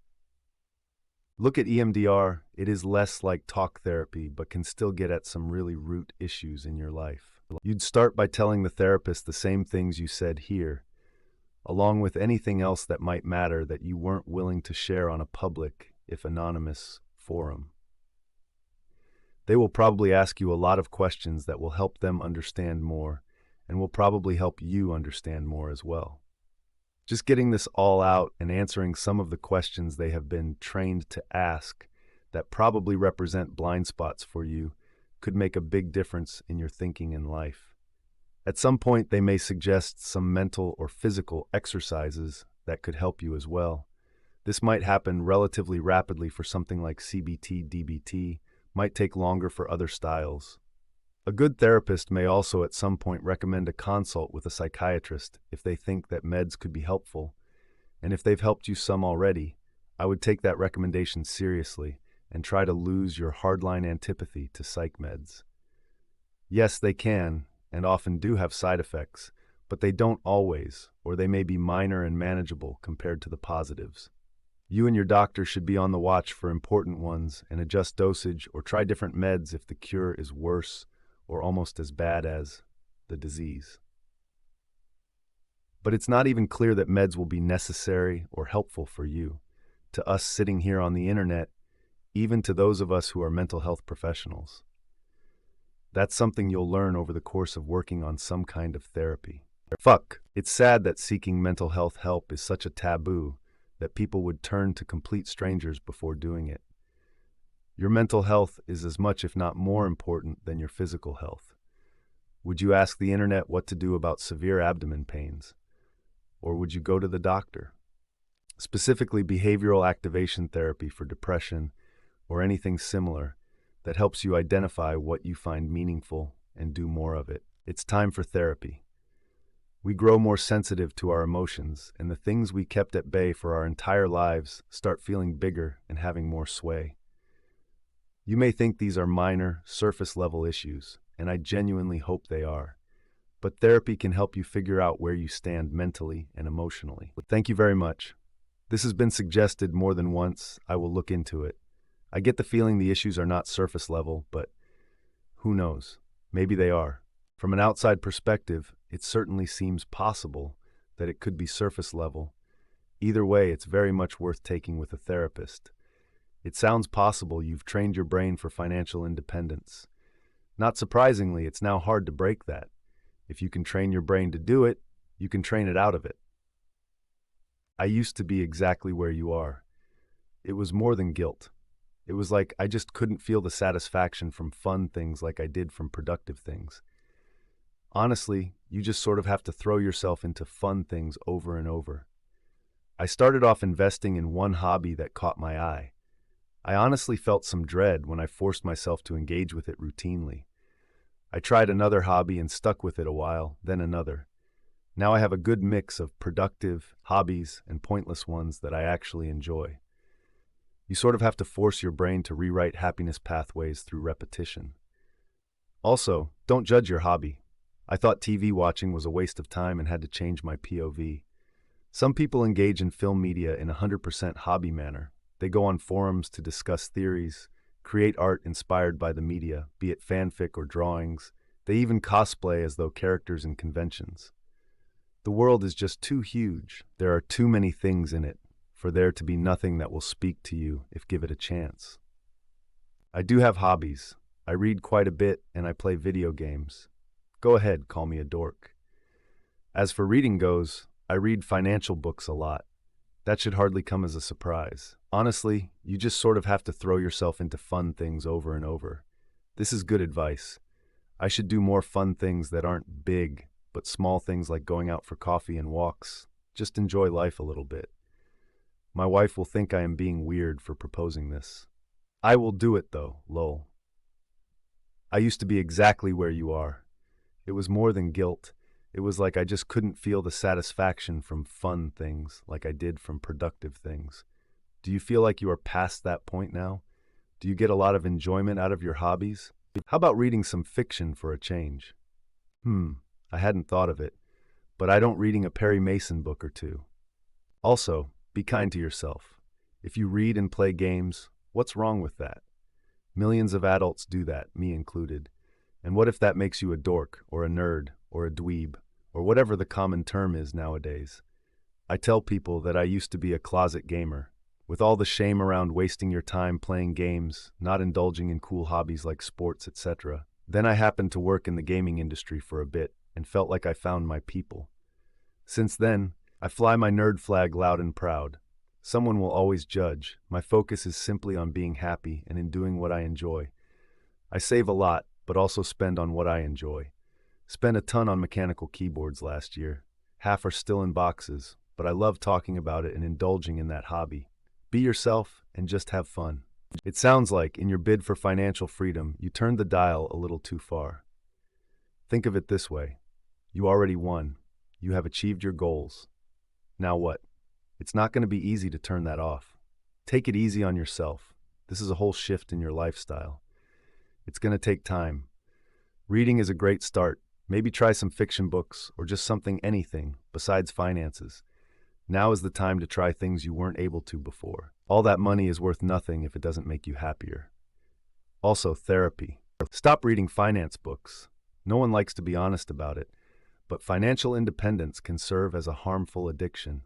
Look at EMDR. It is less like talk therapy, but can still get at some really root issues in your life. You'd start by telling the therapist the same things you said here, along with anything else that might matter that you weren't willing to share on a public, if anonymous, forum. They will probably ask you a lot of questions that will help them understand more, and will probably help you understand more as well. Just getting this all out and answering some of the questions they have been trained to ask that probably represent blind spots for you could make a big difference in your thinking in life. At some point, they may suggest some mental or physical exercises that could help you as well. This might happen relatively rapidly for something like CBT, DBT, might take longer for other styles. A good therapist may also at some point recommend a consult with a psychiatrist if they think that meds could be helpful. And if they've helped you some already, I would take that recommendation seriously and try to lose your hardline antipathy to psych meds. Yes, they can, and often do have side effects, but they don't always, or they may be minor and manageable compared to the positives. You and your doctor should be on the watch for important ones and adjust dosage or try different meds if the cure is worse or almost as bad as the disease. But it's not even clear that meds will be necessary or helpful for you. To us sitting here on the internet, even to those of us who are mental health professionals. That's something you'll learn over the course of working on some kind of therapy. It's sad that seeking mental health help is such a taboo that people would turn to complete strangers before doing it. Your mental health is as much, if not more important than your physical health. Would you ask the internet what to do about severe abdomen pains? Or would you go to the doctor? Specifically, behavioral activation therapy for depression or anything similar that helps you identify what you find meaningful and do more of it. It's time for therapy. We grow more sensitive to our emotions, and the things we kept at bay for our entire lives start feeling bigger and having more sway. You may think these are minor, surface-level issues, and I genuinely hope they are. But therapy can help you figure out where you stand mentally and emotionally. Thank you very much. This has been suggested more than once. I will look into it. I get the feeling the issues are not surface level, but who knows? Maybe they are. From an outside perspective, it certainly seems possible that it could be surface level. Either way, it's very much worth taking with a therapist. It sounds possible you've trained your brain for financial independence. Not surprisingly, it's now hard to break that. If you can train your brain to do it, you can train it out of it. I used to be exactly where you are. It was more than guilt. It was like I just couldn't feel the satisfaction from fun things like I did from productive things. Honestly, you just sort of have to throw yourself into fun things over and over. I started off investing in one hobby that caught my eye. I honestly felt some dread when I forced myself to engage with it routinely. I tried another hobby and stuck with it a while, then another. Now I have a good mix of productive hobbies and pointless ones that I actually enjoy. You sort of have to force your brain to rewrite happiness pathways through repetition. Also, don't judge your hobby. I thought TV watching was a waste of time and had to change my POV. Some people engage in film media in a 100% hobby manner. They go on forums to discuss theories, create art inspired by the media, be it fanfic or drawings. They even cosplay as though characters in conventions. The world is just too huge. There are too many things in it for there to be nothing that will speak to you if give it a chance. I do have hobbies. I read quite a bit and I play video games. Go ahead, call me a dork. As for reading goes, I read financial books a lot. That should hardly come as a surprise. Honestly, you just sort of have to throw yourself into fun things over and over. This is good advice. I should do more fun things that aren't big, but small things like going out for coffee and walks. Just enjoy life a little bit. My wife will think I am being weird for proposing this. I will do it though, lol. I used to be exactly where you are. It was more than guilt. It was like I just couldn't feel the satisfaction from fun things like I did from productive things. Do you feel like you are past that point now? Do you get a lot of enjoyment out of your hobbies? How about reading some fiction for a change? I hadn't thought of it, but I don't reading a Perry Mason book or two. Also, be kind to yourself. If you read and play games, what's wrong with that? Millions of adults do that, me included. And what if that makes you a dork, or a nerd, or a dweeb, or whatever the common term is nowadays? I tell people that I used to be a closet gamer, with all the shame around wasting your time playing games, not indulging in cool hobbies like sports, etc. Then I happened to work in the gaming industry for a bit and felt like I found my people. Since then, I fly my nerd flag loud and proud. Someone will always judge. My focus is simply on being happy and in doing what I enjoy. I save a lot, but also spend on what I enjoy. Spent a ton on mechanical keyboards last year. Half are still in boxes, but I love talking about it and indulging in that hobby. Be yourself and just have fun. It sounds like, in your bid for financial freedom, you turned the dial a little too far. Think of it this way. You already won. You have achieved your goals. Now what? It's not going to be easy to turn that off. Take it easy on yourself. This is a whole shift in your lifestyle. It's going to take time. Reading is a great start. Maybe try some fiction books or just anything besides finances. Now is the time to try things you weren't able to before. All that money is worth nothing if it doesn't make you happier. Also, therapy. Stop reading finance books. No one likes to be honest about it, but financial independence can serve as a harmful addiction.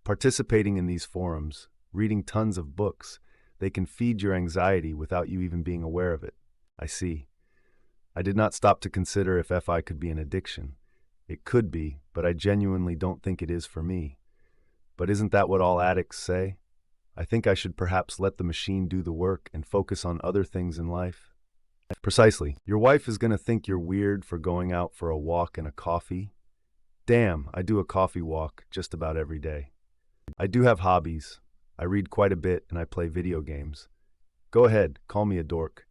Participating in these forums, reading tons of books, they can feed your anxiety without you even being aware of it. I see. I did not stop to consider if FI could be an addiction. It could be, but I genuinely don't think it is for me. But isn't that what all addicts say? I think I should perhaps let the machine do the work and focus on other things in life. Precisely. Your wife is going to think you're weird for going out for a walk and a coffee. Damn, I do a coffee walk just about every day. I do have hobbies. I read quite a bit and I play video games. Go ahead, call me a dork.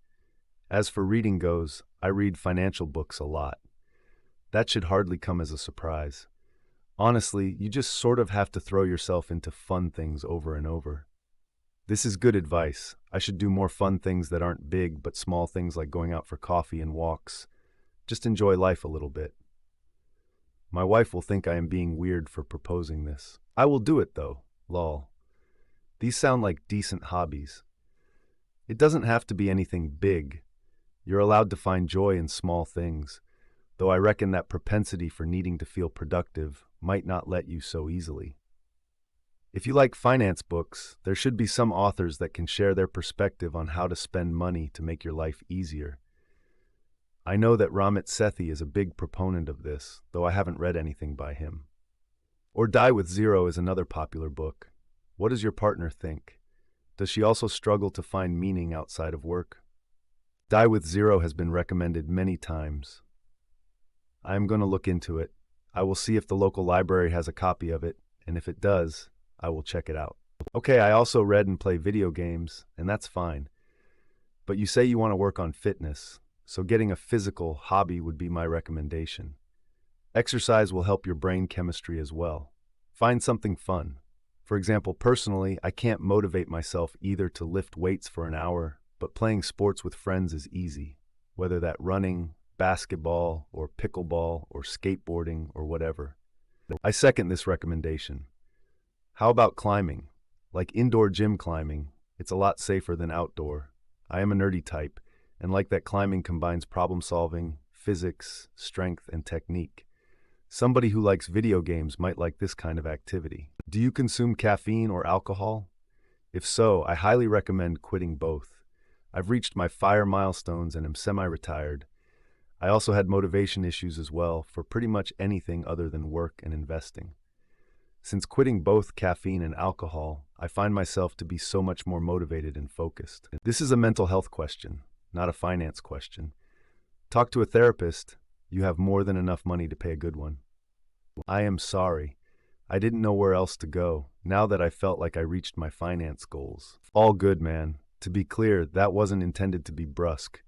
As for reading goes, I read financial books a lot. That should hardly come as a surprise. Honestly, you just sort of have to throw yourself into fun things over and over. This is good advice. I should do more fun things that aren't big but small things like going out for coffee and walks. Just enjoy life a little bit. My wife will think I am being weird for proposing this. I will do it though, lol. These sound like decent hobbies. It doesn't have to be anything big. You're allowed to find joy in small things, though I reckon that propensity for needing to feel productive might not let you so easily. If you like finance books, there should be some authors that can share their perspective on how to spend money to make your life easier. I know that Ramit Sethi is a big proponent of this, though I haven't read anything by him. Or Die with Zero is another popular book. What does your partner think? Does she also struggle to find meaning outside of work? Die with Zero has been recommended many times. I am going to look into it. I will see if the local library has a copy of it, and if it does, I will check it out. Okay, I also read and play video games, and that's fine. But you say you want to work on fitness, so getting a physical hobby would be my recommendation. Exercise will help your brain chemistry as well. Find something fun. For example, personally, I can't motivate myself either to lift weights for an hour, but playing sports with friends is easy, whether that running, basketball, or pickleball, or skateboarding, or whatever. I second this recommendation. How about climbing? Like indoor gym climbing, it's a lot safer than outdoor. I am a nerdy type, and like that climbing combines problem solving, physics, strength, and technique. Somebody who likes video games might like this kind of activity. Do you consume caffeine or alcohol? If so, I highly recommend quitting both. I've reached my FIRE milestones and am semi-retired. I also had motivation issues as well for pretty much anything other than work and investing. Since quitting both caffeine and alcohol, I find myself to be so much more motivated and focused. This is a mental health question, not a finance question. Talk to a therapist. You have more than enough money to pay a good one. I am sorry. I didn't know where else to go, now that I felt like I reached my finance goals. All good, man. To be clear, that wasn't intended to be brusque.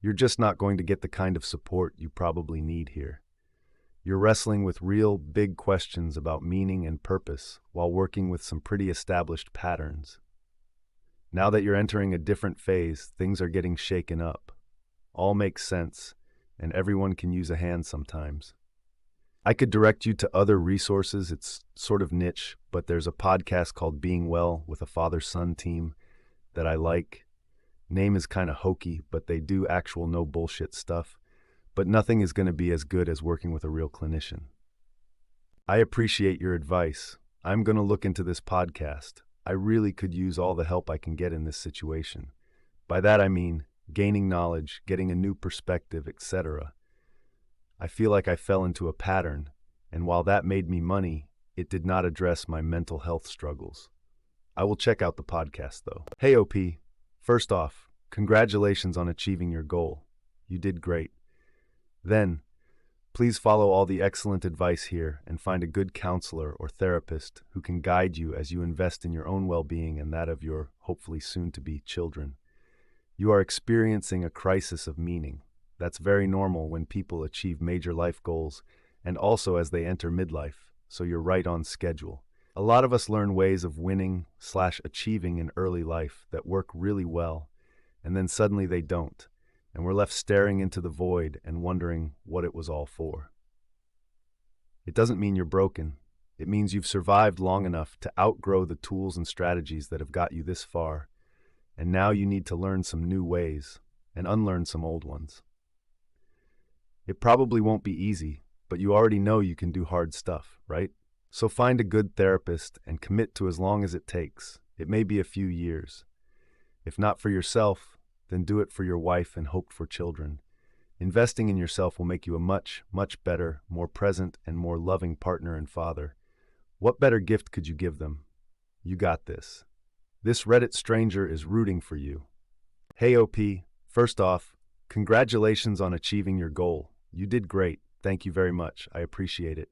You're just not going to get the kind of support you probably need here. You're wrestling with real, big questions about meaning and purpose while working with some pretty established patterns. Now that you're entering a different phase, things are getting shaken up. All makes sense, and everyone can use a hand sometimes. I could direct you to other resources. It's sort of niche, but there's a podcast called Being Well with a father-son team that I like. Name is kind of hokey, but they do actual no bullshit stuff. But nothing is going to be as good as working with a real clinician. I appreciate your advice. I'm going to look into this podcast. I really could use all the help I can get in this situation. By that I mean gaining knowledge, getting a new perspective, etc. I feel like I fell into a pattern, and while that made me money, it did not address my mental health struggles. I will check out the podcast, though. Hey, OP. First off, congratulations on achieving your goal. You did great. Then, please follow all the excellent advice here and find a good counselor or therapist who can guide you as you invest in your own well-being and that of your hopefully soon-to-be children. You are experiencing a crisis of meaning. That's very normal when people achieve major life goals and also as they enter midlife, so you're right on schedule. A lot of us learn ways of winning/achieving in early life that work really well, and then suddenly they don't, and we're left staring into the void and wondering what it was all for. It doesn't mean you're broken. It means you've survived long enough to outgrow the tools and strategies that have got you this far, and now you need to learn some new ways and unlearn some old ones. It probably won't be easy, but you already know you can do hard stuff, right? So find a good therapist and commit to as long as it takes. It may be a few years. If not for yourself, then do it for your wife and hoped for children. Investing in yourself will make you a much, much better, more present, and more loving partner and father. What better gift could you give them? You got this. This Reddit stranger is rooting for you. Hey OP, first off, congratulations on achieving your goal. You did great. Thank you very much. I appreciate it.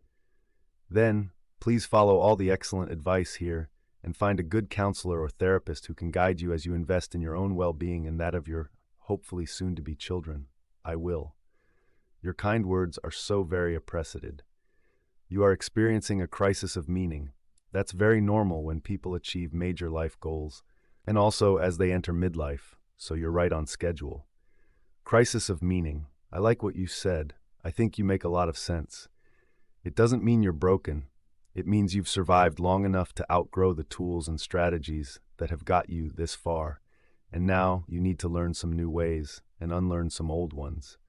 Then, please follow all the excellent advice here and find a good counselor or therapist who can guide you as you invest in your own well-being and that of your hopefully soon-to-be children. I will. Your kind words are so very appreciated. You are experiencing a crisis of meaning. That's very normal when people achieve major life goals, and also as they enter midlife, so you're right on schedule. Crisis of meaning. I like what you said. I think you make a lot of sense. It doesn't mean you're broken. It means you've survived long enough to outgrow the tools and strategies that have got you this far, and now you need to learn some new ways and unlearn some old ones.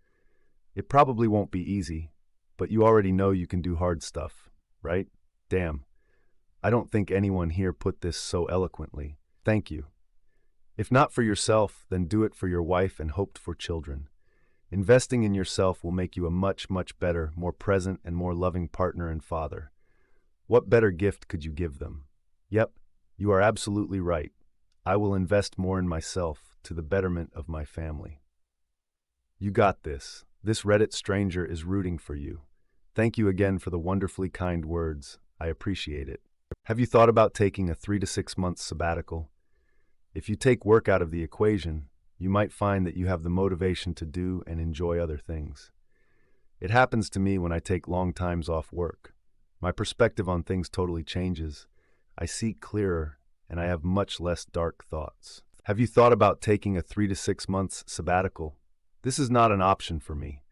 It probably won't be easy, but you already know you can do hard stuff, right? Damn. I don't think anyone here put this so eloquently. Thank you. If not for yourself, then do it for your wife and hoped for children. Investing in yourself will make you a much, much better, more present, and more loving partner and father. What better gift could you give them? Yep, you are absolutely right. I will invest more in myself to the betterment of my family. You got this. This Reddit stranger is rooting for you. Thank you again for the wonderfully kind words. I appreciate it. Have you thought about taking a 3 to 6 month sabbatical? If you take work out of the equation, you might find that you have the motivation to do and enjoy other things. It happens to me when I take long times off work. My perspective on things totally changes. I see clearer, and I have much less dark thoughts. Have you thought about taking a 3 to 6 months sabbatical? This is not an option for me.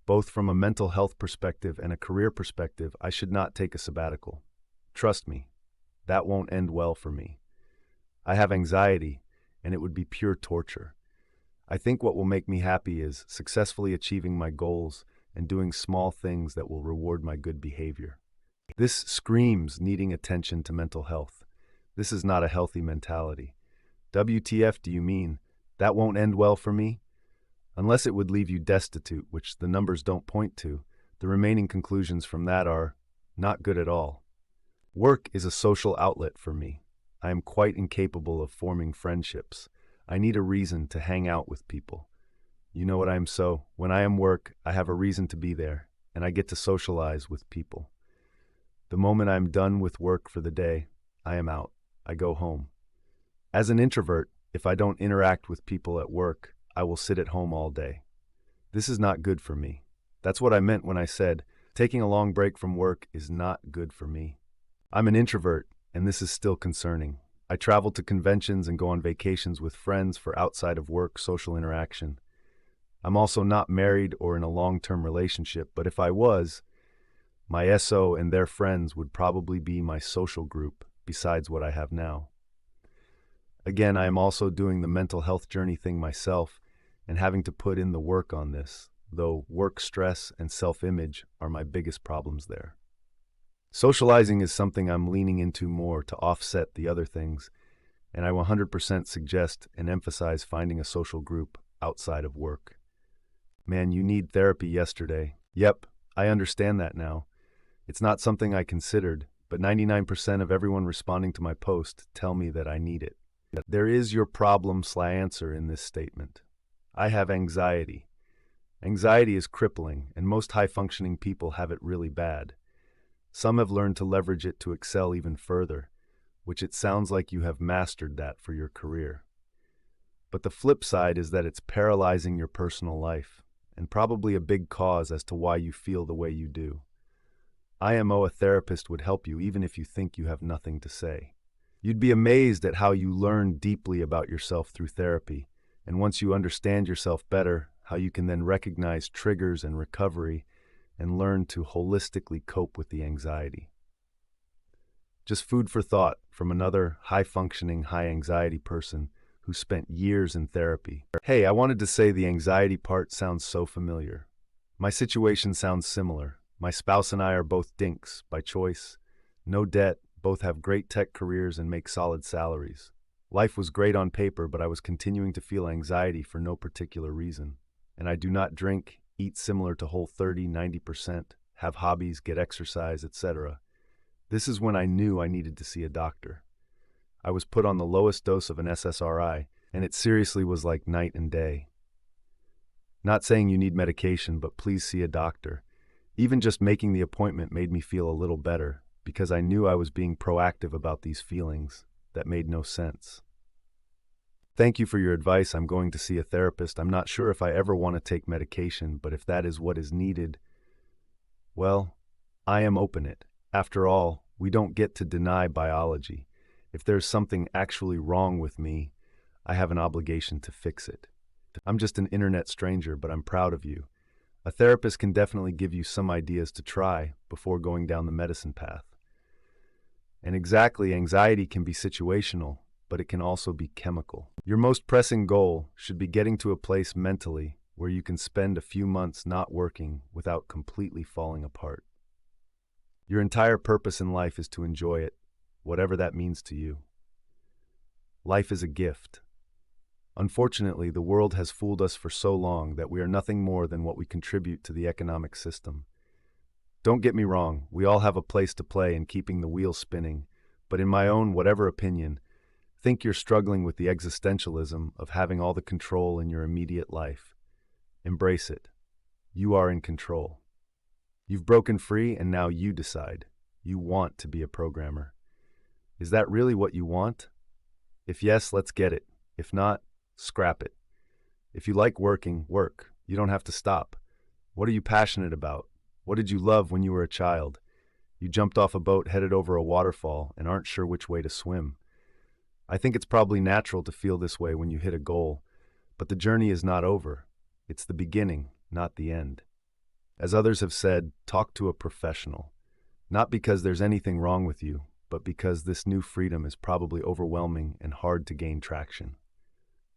Both from a mental health perspective and a career perspective, I should not take a sabbatical. Trust me, that won't end well for me. I have anxiety, and it would be pure torture. I think what will make me happy is successfully achieving my goals and doing small things that will reward my good behavior. This screams needing attention to mental health. This is not a healthy mentality. WTF do you mean? That won't end well for me? Unless it would leave you destitute, which the numbers don't point to, the remaining conclusions from that are not good at all. Work is a social outlet for me. I am quite incapable of forming friendships. I need a reason to hang out with people. You know what when I am work, I have a reason to be there, and I get to socialize with people. The moment I'm done with work for the day, I am out. I go home. As an introvert, if I don't interact with people at work, I will sit at home all day. This is not good for me. That's what I meant when I said Taking a long break from work is not good for me. I'm an introvert, and this is still concerning. I travel to conventions and go on vacations with friends for outside of work social interaction. I'm also not married or in a long-term relationship, but if I was, my SO and their friends would probably be my social group besides what I have now. Again, I am also doing the mental health journey thing myself and having to put in the work on this, though work stress and self-image are my biggest problems there. Socializing is something I'm leaning into more to offset the other things, and I 100% suggest and emphasize finding a social group outside of work. Man, you need therapy yesterday. Yep, I understand that now. It's not something I considered, but 99% of everyone responding to my post tell me that I need it. There is your problem/answer in this statement. I have anxiety. Anxiety is crippling, and most high-functioning people have it really bad. Some have learned to leverage it to excel even further, which it sounds like you have mastered that for your career. But the flip side is that it's paralyzing your personal life, and probably a big cause as to why you feel the way you do. IMO, a therapist, would help you even if you think you have nothing to say. You'd be amazed at how you learn deeply about yourself through therapy, and once you understand yourself better, how you can then recognize triggers and recovery and learn to holistically cope with the anxiety. Just food for thought from another high-functioning, high-anxiety person who spent years in therapy. Hey, I wanted to say the anxiety part sounds so familiar. My situation sounds similar. My spouse and I are both dinks by choice. No debt, both have great tech careers and make solid salaries. Life was great on paper, but I was continuing to feel anxiety for no particular reason. And I do not drink, eat similar to Whole30, 90%, have hobbies, get exercise, etc. This is when I knew I needed to see a doctor. I was put on the lowest dose of an SSRI, and it seriously was like night and day. Not saying you need medication, but please see a doctor. Even just making the appointment made me feel a little better, because I knew I was being proactive about these feelings that made no sense. Thank you for your advice. I'm going to see a therapist. I'm not sure if I ever want to take medication, but if that is what is needed, well, I am open it. After all, we don't get to deny biology. If there's something actually wrong with me, I have an obligation to fix it. I'm just an internet stranger, but I'm proud of you. A therapist can definitely give you some ideas to try before going down the medicine path. And exactly, anxiety can be situational, but it can also be chemical. Your most pressing goal should be getting to a place mentally where you can spend a few months not working without completely falling apart. Your entire purpose in life is to enjoy it, whatever that means to you. Life is a gift. Unfortunately, the world has fooled us for so long that we are nothing more than what we contribute to the economic system. Don't get me wrong, we all have a place to play in keeping the wheel spinning, but in my own whatever opinion, think you're struggling with the existentialism of having all the control in your immediate life. Embrace it. You are in control. You've broken free and now you decide. You want to be a programmer. Is that really what you want? If yes, let's get it. If not, scrap it. If you like working, work. You don't have to stop. What are you passionate about? What did you love when you were a child? You jumped off a boat headed over a waterfall and aren't sure which way to swim. I think it's probably natural to feel this way when you hit a goal, but the journey is not over. It's the beginning, not the end. As others have said, talk to a professional. Not because there's anything wrong with you, but because this new freedom is probably overwhelming and hard to gain traction.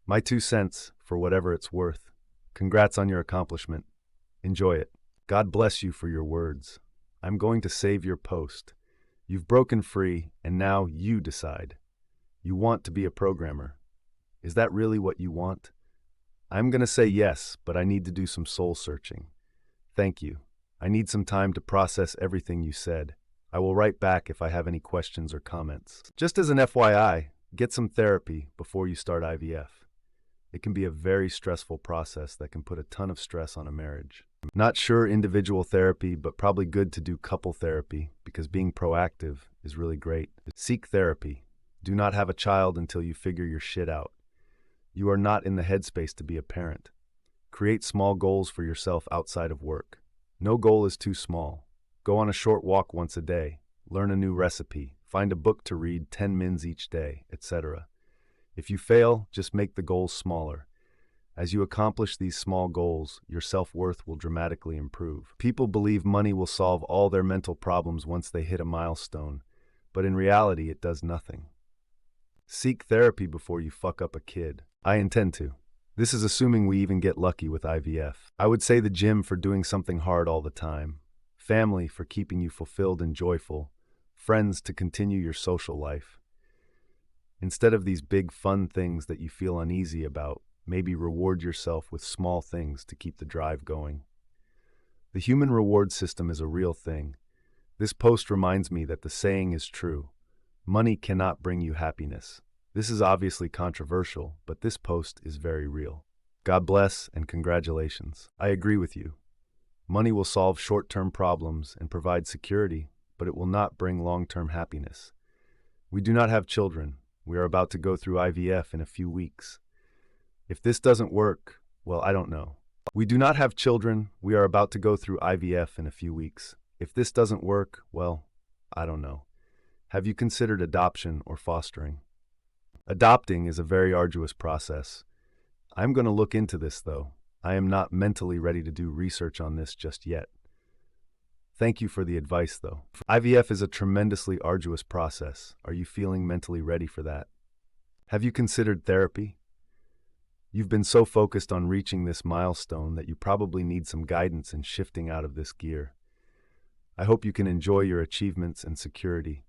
My 2 cents, for whatever it's worth. Congrats on your accomplishment. Enjoy it. God bless you for your words. I'm going to save your post. You've broken free, and now you decide. You want to be a programmer. Is that really what you want? I'm going to say yes, but I need to do some soul searching. Thank you. I need some time to process everything you said. I will write back if I have any questions or comments. Just as an FYI, get some therapy before you start IVF. It can be a very stressful process that can put a ton of stress on a marriage. Not sure individual therapy, but probably good to do couple therapy because being proactive is really great. Seek therapy. Do not have a child until you figure your shit out. You are not in the headspace to be a parent. Create small goals for yourself outside of work. No goal is too small. Go on a short walk once a day, learn a new recipe, find a book to read 10 minutes each day, etc. If you fail, just make the goals smaller. As you accomplish these small goals, your self-worth will dramatically improve. People believe money will solve all their mental problems once they hit a milestone, but in reality, it does nothing. Seek therapy before you fuck up a kid. I intend to. This is assuming we even get lucky with IVF. I would say the gym for doing something hard all the time, family for keeping you fulfilled and joyful, friends to continue your social life. Instead of these big fun things that you feel uneasy about, maybe reward yourself with small things to keep the drive going. The human reward system is a real thing. This post reminds me that the saying is true. Money cannot bring you happiness. This is obviously controversial, but this post is very real. God bless and congratulations. I agree with you. Money will solve short-term problems and provide security, but it will not bring long-term happiness. We do not have children. We are about to go through IVF in a few weeks. If this doesn't work, well, I don't know. We do not have children. We are about to go through IVF in a few weeks. If this doesn't work, well, I don't know. Have you considered adoption or fostering? Adopting is a very arduous process. I'm going to look into this, though. I am not mentally ready to do research on this just yet. Thank you for the advice, though. IVF is a tremendously arduous process. Are you feeling mentally ready for that? Have you considered therapy? You've been so focused on reaching this milestone that you probably need some guidance in shifting out of this gear. I hope you can enjoy your achievements and security.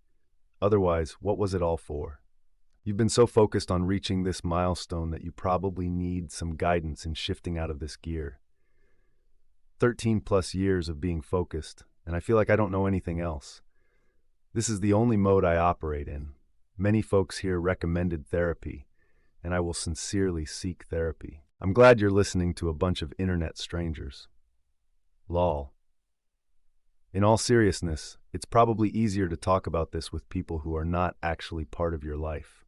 Otherwise, what was it all for? You've been so focused on reaching this milestone that you probably need some guidance in shifting out of this gear. 13 plus years of being focused, and I feel like I don't know anything else. This is the only mode I operate in. Many folks here recommended therapy, and I will sincerely seek therapy. I'm glad you're listening to a bunch of internet strangers. Lol. In all seriousness, it's probably easier to talk about this with people who are not actually part of your life.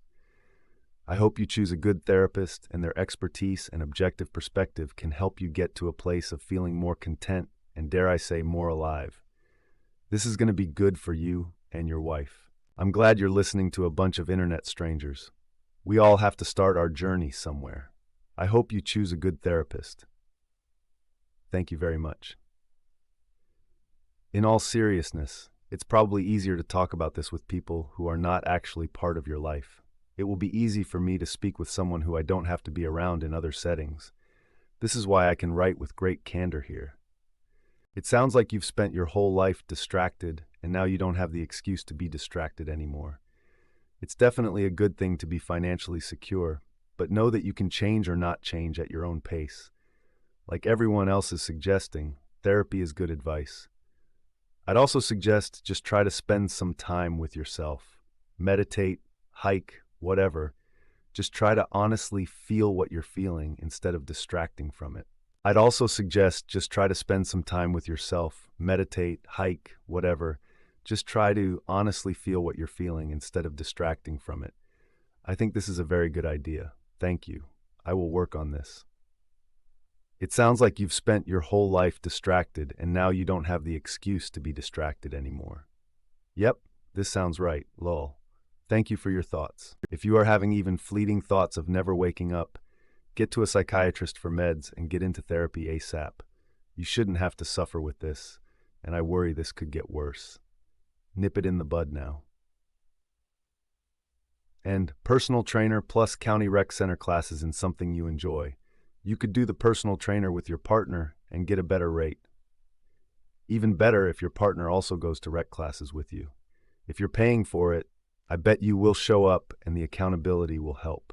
I hope you choose a good therapist and their expertise and objective perspective can help you get to a place of feeling more content and, dare I say, more alive. This is going to be good for you and your wife. I'm glad you're listening to a bunch of internet strangers. We all have to start our journey somewhere. I hope you choose a good therapist. Thank you very much. In all seriousness, it's probably easier to talk about this with people who are not actually part of your life. It will be easy for me to speak with someone who I don't have to be around in other settings. This is why I can write with great candor here. It sounds like you've spent your whole life distracted, and now you don't have the excuse to be distracted anymore. It's definitely a good thing to be financially secure, but know that you can change or not change at your own pace. Like everyone else is suggesting, therapy is good advice. I'd also suggest just try to spend some time with yourself. Meditate, hike, whatever. Just try to honestly feel what you're feeling instead of distracting from it. I'd also suggest just try to spend some time with yourself. Meditate, hike, whatever. Just try to honestly feel what you're feeling instead of distracting from it. I think this is a very good idea. Thank you. I will work on this. It sounds like you've spent your whole life distracted and now you don't have the excuse to be distracted anymore. Yep, this sounds right, lol. Thank you for your thoughts. If you are having even fleeting thoughts of never waking up, get to a psychiatrist for meds and get into therapy ASAP. You shouldn't have to suffer with this, and I worry this could get worse. Nip it in the bud now. And personal trainer plus county rec center classes in something you enjoy. You could do the personal trainer with your partner and get a better rate. Even better if your partner also goes to rec classes with you. If you're paying for it, I bet you will show up and the accountability will help.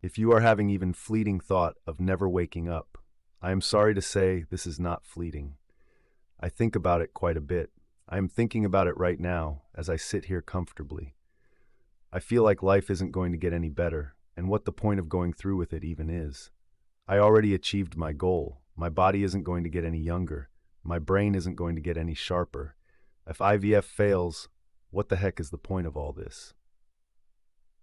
If you are having even fleeting thought of never waking up, I am sorry to say this is not fleeting. I think about it quite a bit. I am thinking about it right now as I sit here comfortably. I feel like life isn't going to get any better, and what the point of going through with it even is. I already achieved my goal. My body isn't going to get any younger. My brain isn't going to get any sharper. If IVF fails, what the heck is the point of all this?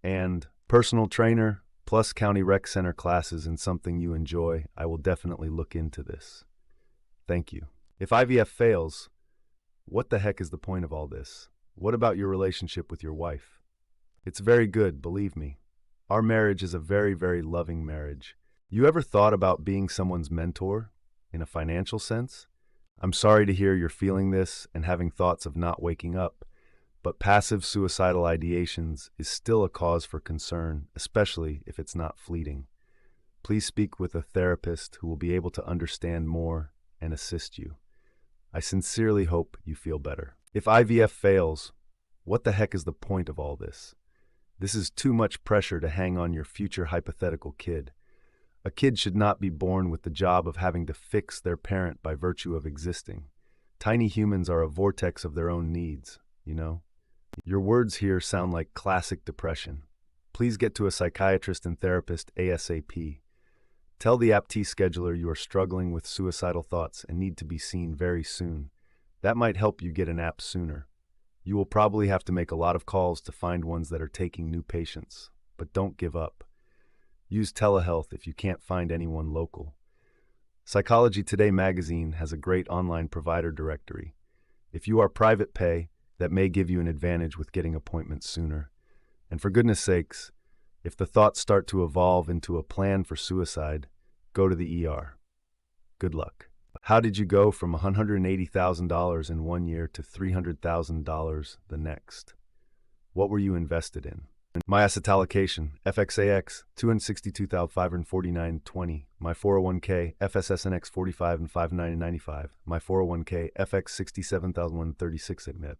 And personal trainer plus county rec center classes in something you enjoy, I will definitely look into this. Thank you. If IVF fails, What the heck is the point of all this? What about your relationship with your wife? It's very good, believe me. Our marriage is a very, very loving marriage. You ever thought about being someone's mentor in a financial sense? I'm sorry to hear you're feeling this and having thoughts of not waking up, but passive suicidal ideations is still a cause for concern, especially if it's not fleeting. Please speak with a therapist who will be able to understand more and assist you. I sincerely hope you feel better. If IVF fails, what the heck is the point of all this? This is too much pressure to hang on your future hypothetical kid. A kid should not be born with the job of having to fix their parent by virtue of existing. Tiny humans are a vortex of their own needs, you know? Your words here sound like classic depression. Please get to a psychiatrist and therapist ASAP. Tell the APT scheduler you are struggling with suicidal thoughts and need to be seen very soon. That might help you get an app sooner. You will probably have to make a lot of calls to find ones that are taking new patients, but don't give up. Use telehealth if you can't find anyone local. Psychology Today magazine has a great online provider directory. If you are private pay, that may give you an advantage with getting appointments sooner. And for goodness sakes, if the thoughts start to evolve into a plan for suicide, go to the ER. Good luck. How did you go from $180,000 in 1 year to $300,000 the next? What were you invested in? My asset allocation, FXAX, 262,549.20. My 401k, FSSNX 45 and 590.95. My 401k, FX 67,136 at MIP.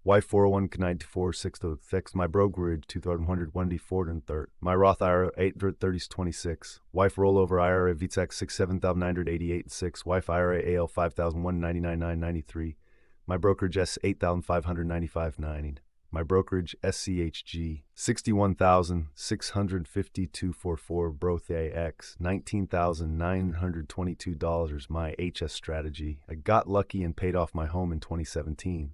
Y401 94,606. My brokerage 2,101 My Roth IRA 830.26. Wife rollover IRA VTEX 67,988.6. Wife IRA AL 5,199.93. My brokerage S 8,595.9. My brokerage SCHG 61,652.44. Broth AX $19,922. My HS strategy. I got lucky and paid off my home in 2017.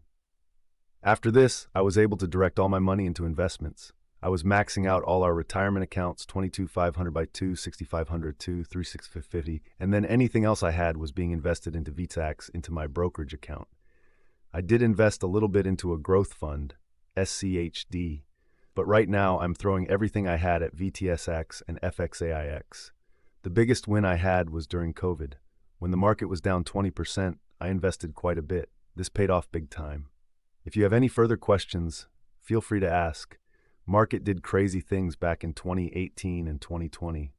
After this, I was able to direct all my money into investments. I was maxing out all our retirement accounts, 22,500 by 2, 6,500 2, 3,650, and then anything else I had was being invested into VTAX into my brokerage account. I did invest a little bit into a growth fund, SCHD, but right now I'm throwing everything I had at VTSX and FXAIX. The biggest win I had was during COVID. When the market was down 20%, I invested quite a bit. This paid off big time. If you have any further questions, feel free to ask. Market did crazy things back in 2018 and 2020.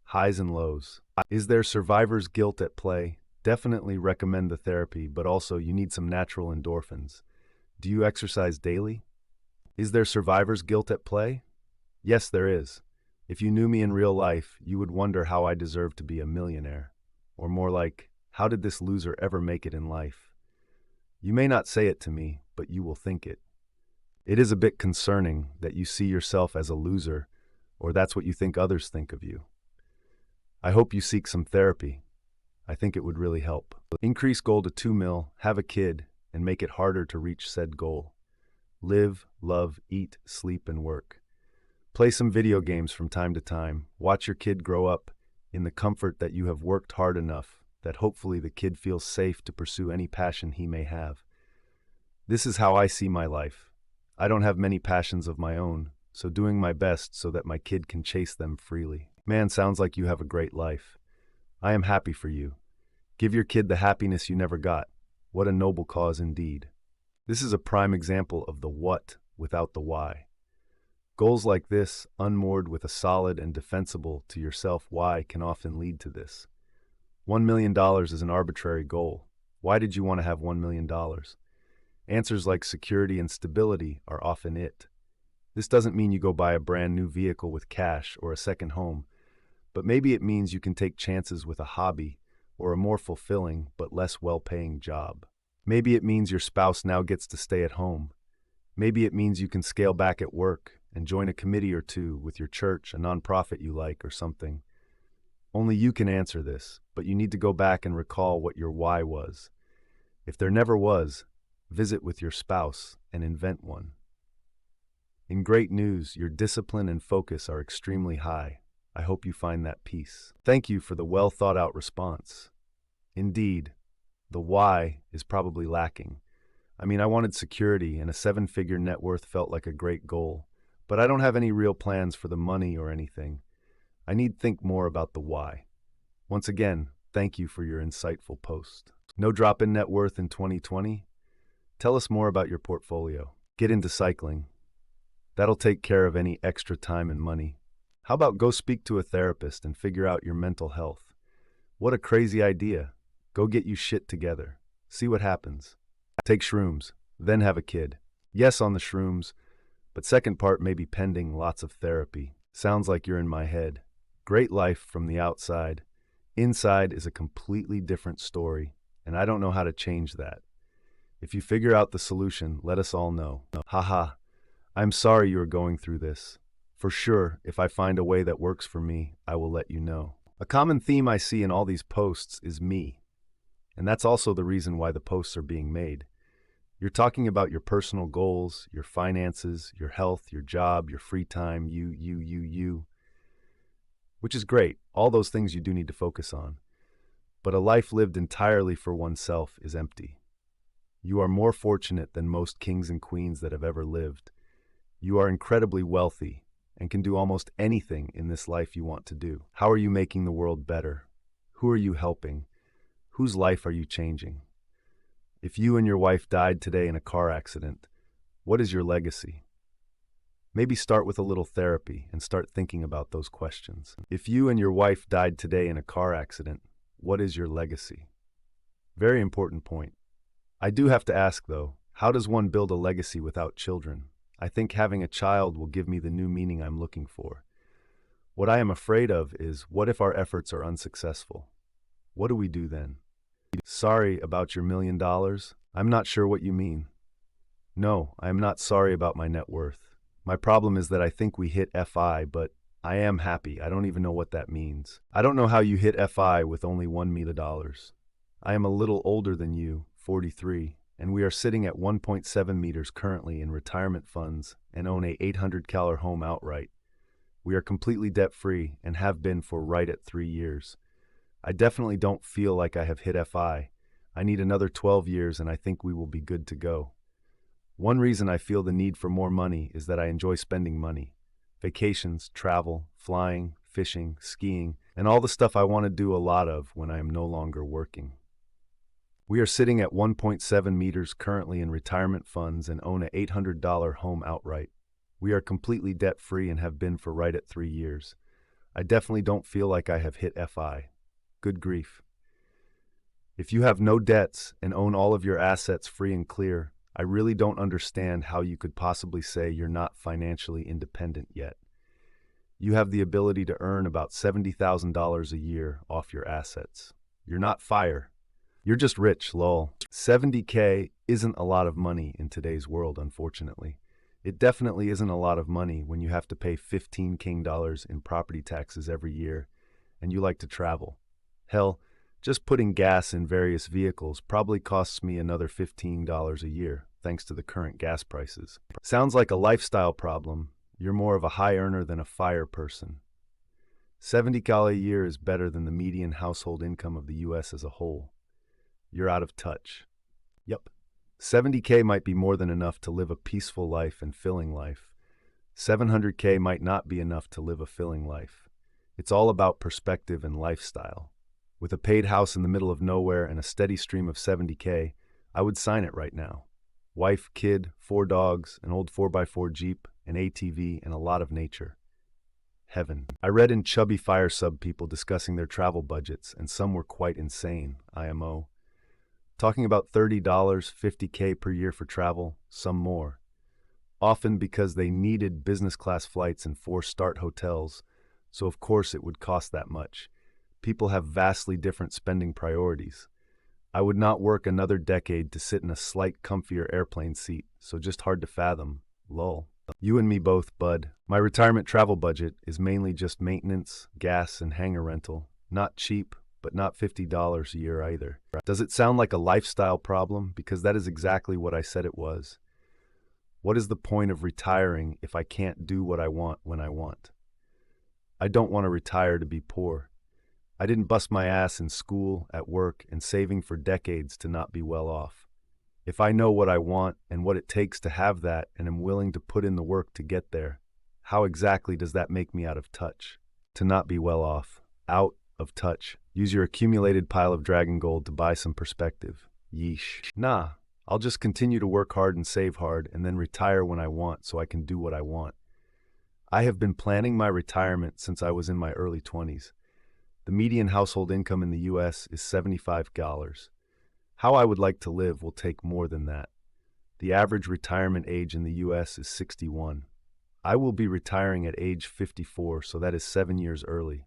Highs and lows. Is there survivor's guilt at play? Definitely recommend the therapy, but also you need some natural endorphins. Do you exercise daily? Is there survivor's guilt at play? Yes, there is. If you knew me in real life, you would wonder how I deserve to be a millionaire. Or more like, how did this loser ever make it in life? You may not say it to me, but you will think it. It is a bit concerning that you see yourself as a loser, or that's what you think others think of you. I hope you seek some therapy. I think it would really help. Increase goal to 2 mil, have a kid, and make it harder to reach said goal. Live, love, eat, sleep, and work. Play some video games from time to time. Watch your kid grow up in the comfort that you have worked hard enough that hopefully the kid feels safe to pursue any passion he may have. This is how I see my life. I don't have many passions of my own, so doing my best so that my kid can chase them freely. Man, sounds like you have a great life. I am happy for you. Give your kid the happiness you never got. What a noble cause indeed. This is a prime example of the what without the why. Goals like this, unmoored with a solid and defensible to yourself why, can often lead to this. $1 million is an arbitrary goal. Why did you want to have $1 million? Answers like security and stability are often it. This doesn't mean you go buy a brand new vehicle with cash or a second home, but maybe it means you can take chances with a hobby or a more fulfilling but less well-paying job. Maybe it means your spouse now gets to stay at home. Maybe it means you can scale back at work and join a committee or two with your church, a nonprofit you like, or something. Only you can answer this, but you need to go back and recall what your why was. If there never was, visit with your spouse and invent one. In great news, your discipline and focus are extremely high. I hope you find that peace. Thank you for the well-thought-out response. Indeed, the why is probably lacking. I mean, I wanted security, and a seven-figure net worth felt like a great goal. But I don't have any real plans for the money or anything. I need to think more about the why. Once again, thank you for your insightful post. No drop in net worth in 2020? Tell us more about your portfolio. Get into cycling. That'll take care of any extra time and money. How about go speak to a therapist and figure out your mental health? What a crazy idea. Go get you shit together. See what happens. Take shrooms, then have a kid. Yes on the shrooms, but second part may be pending lots of therapy. Sounds like you're in my head. Great life from the outside. Inside is a completely different story, and I don't know how to change that. If you figure out the solution, let us all know. Haha, I'm sorry you are going through this. For sure, if I find a way that works for me, I will let you know. A common theme I see in all these posts is me, and that's also the reason why the posts are being made. You're talking about your personal goals, your finances, your health, your job, your free time, you, which is great. All those things you do need to focus on. But a life lived entirely for oneself is empty. You are more fortunate than most kings and queens that have ever lived. You are incredibly wealthy and can do almost anything in this life you want to do. How are you making the world better? Who are you helping? Whose life are you changing? If you and your wife died today in a car accident, what is your legacy? Maybe start with a little therapy and start thinking about those questions. If you and your wife died today in a car accident, what is your legacy? Very important point. I do have to ask, though, how does one build a legacy without children? I think having a child will give me the new meaning I'm looking for. What I am afraid of is, what if our efforts are unsuccessful? What do we do then? Sorry about your $1 million? I'm not sure what you mean. No, I am not sorry about my net worth. My problem is that I think we hit FI, but I am happy. I don't even know what that means. I don't know how you hit FI with only $1 million. I am a little older than you, 43, and we are sitting at 1.7 meters currently in retirement funds and own a $800 home outright. We are completely debt-free and have been for right at 3 years. I definitely don't feel like I have hit FI. I need another 12 years and I think we will be good to go. One reason I feel the need for more money is that I enjoy spending money. Vacations, travel, flying, fishing, skiing, and all the stuff I want to do a lot of when I am no longer working. We are sitting at 1.7 meters currently in retirement funds and own a $800 home outright. We are completely debt-free and have been for right at 3 years. I definitely don't feel like I have hit FI. Good grief. If you have no debts and own all of your assets free and clear, I really don't understand how you could possibly say you're not financially independent yet. You have the ability to earn about $70,000 a year off your assets. You're not FIRE. You're just rich, lol. $70K isn't a lot of money in today's world, unfortunately. It definitely isn't a lot of money when you have to pay $15K in property taxes every year and you like to travel. Hell, just putting gas in various vehicles probably costs me another $15 a year, thanks to the current gas prices. Sounds like a lifestyle problem. You're more of a high earner than a FIRE person. $70K a year is better than the median household income of the US as a whole. You're out of touch. Yup. $70K might be more than enough to live a peaceful life and filling life. $700K might not be enough to live a filling life. It's all about perspective and lifestyle. With a paid house in the middle of nowhere and a steady stream of $70K, I would sign it right now. Wife, kid, 4 dogs, an old 4x4 Jeep, an ATV, and a lot of nature. Heaven. I read in Chubby Fire Sub people discussing their travel budgets, and some were quite insane, IMO. Talking about $30, $50K per year for travel, some more. Often because they needed business class flights and 4-star hotels, so of course it would cost that much. People have vastly different spending priorities. I would not work another decade to sit in a slight comfier airplane seat, so just hard to fathom. Lol. You and me both, bud. My retirement travel budget is mainly just maintenance, gas, and hangar rental. Not cheap, but not $50 a year either. Does it sound like a lifestyle problem? Because that is exactly what I said it was. What is the point of retiring if I can't do what I want when I want? I don't want to retire to be poor. I didn't bust my ass in school, at work, and saving for decades to not be well off. If I know what I want and what it takes to have that and am willing to put in the work to get there, how exactly does that make me out of touch? To not be well off, out of touch. Use your accumulated pile of dragon gold to buy some perspective. Yeesh. Nah, I'll just continue to work hard and save hard and then retire when I want so I can do what I want. I have been planning my retirement since I was in my early 20s. The median household income in the US is $75. How I would like to live will take more than that. The average retirement age in the US is 61. I will be retiring at age 54, so that is 7 years early.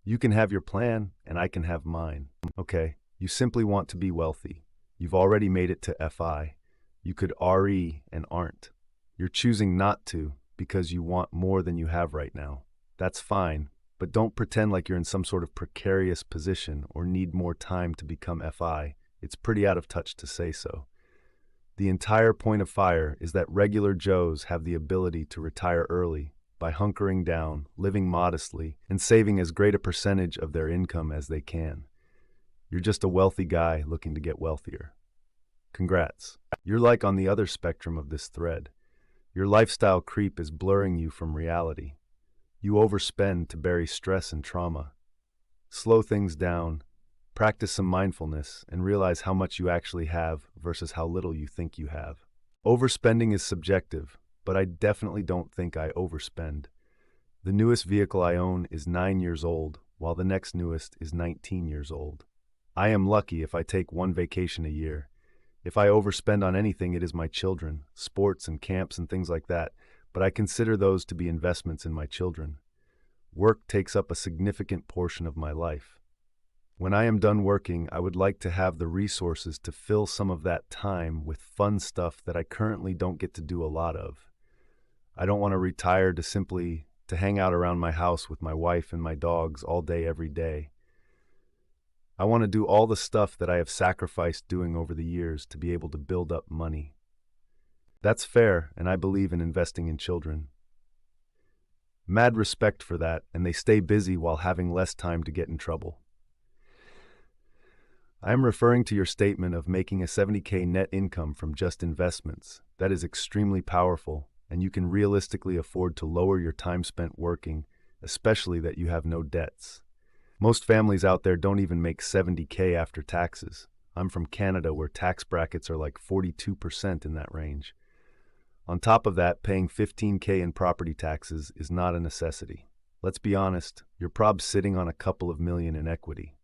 You can have your plan, and I can have mine. Okay, you simply want to be wealthy. You've already made it to FI. You could RE and aren't. You're choosing not to because you want more than you have right now. That's fine, but don't pretend like you're in some sort of precarious position or need more time to become FI. It's pretty out of touch to say so. The entire point of FIRE is that regular Joes have the ability to retire early by hunkering down, living modestly, and saving as great a percentage of their income as they can. You're just a wealthy guy looking to get wealthier. Congrats. You're like on the other spectrum of this thread. Your lifestyle creep is blurring you from reality. You overspend to bury stress and trauma. Slow things down, practice some mindfulness, and realize how much you actually have versus how little you think you have. Overspending is subjective, but I definitely don't think I overspend. The newest vehicle I own is 9 years old, while the next newest is 19 years old. I am lucky if I take one vacation a year. If I overspend on anything, it is my children, sports and camps and things like that, but I consider those to be investments in my children. Work takes up a significant portion of my life. When I am done working, I would like to have the resources to fill some of that time with fun stuff that I currently don't get to do a lot of. I don't want to retire to simply to hang out around my house with my wife and my dogs all day every day. I want to do all the stuff that I have sacrificed doing over the years to be able to build up money. That's fair, and I believe in investing in children. Mad respect for that, and they stay busy while having less time to get in trouble. I am referring to your statement of making a $70K net income from just investments. That is extremely powerful, and you can realistically afford to lower your time spent working, especially that you have no debts. Most families out there don't even make $70K after taxes. I'm from Canada, where tax brackets are like 42% in that range. On top of that, paying $15K in property taxes is not a necessity. Let's be honest, you're probably sitting on a couple of million in equity.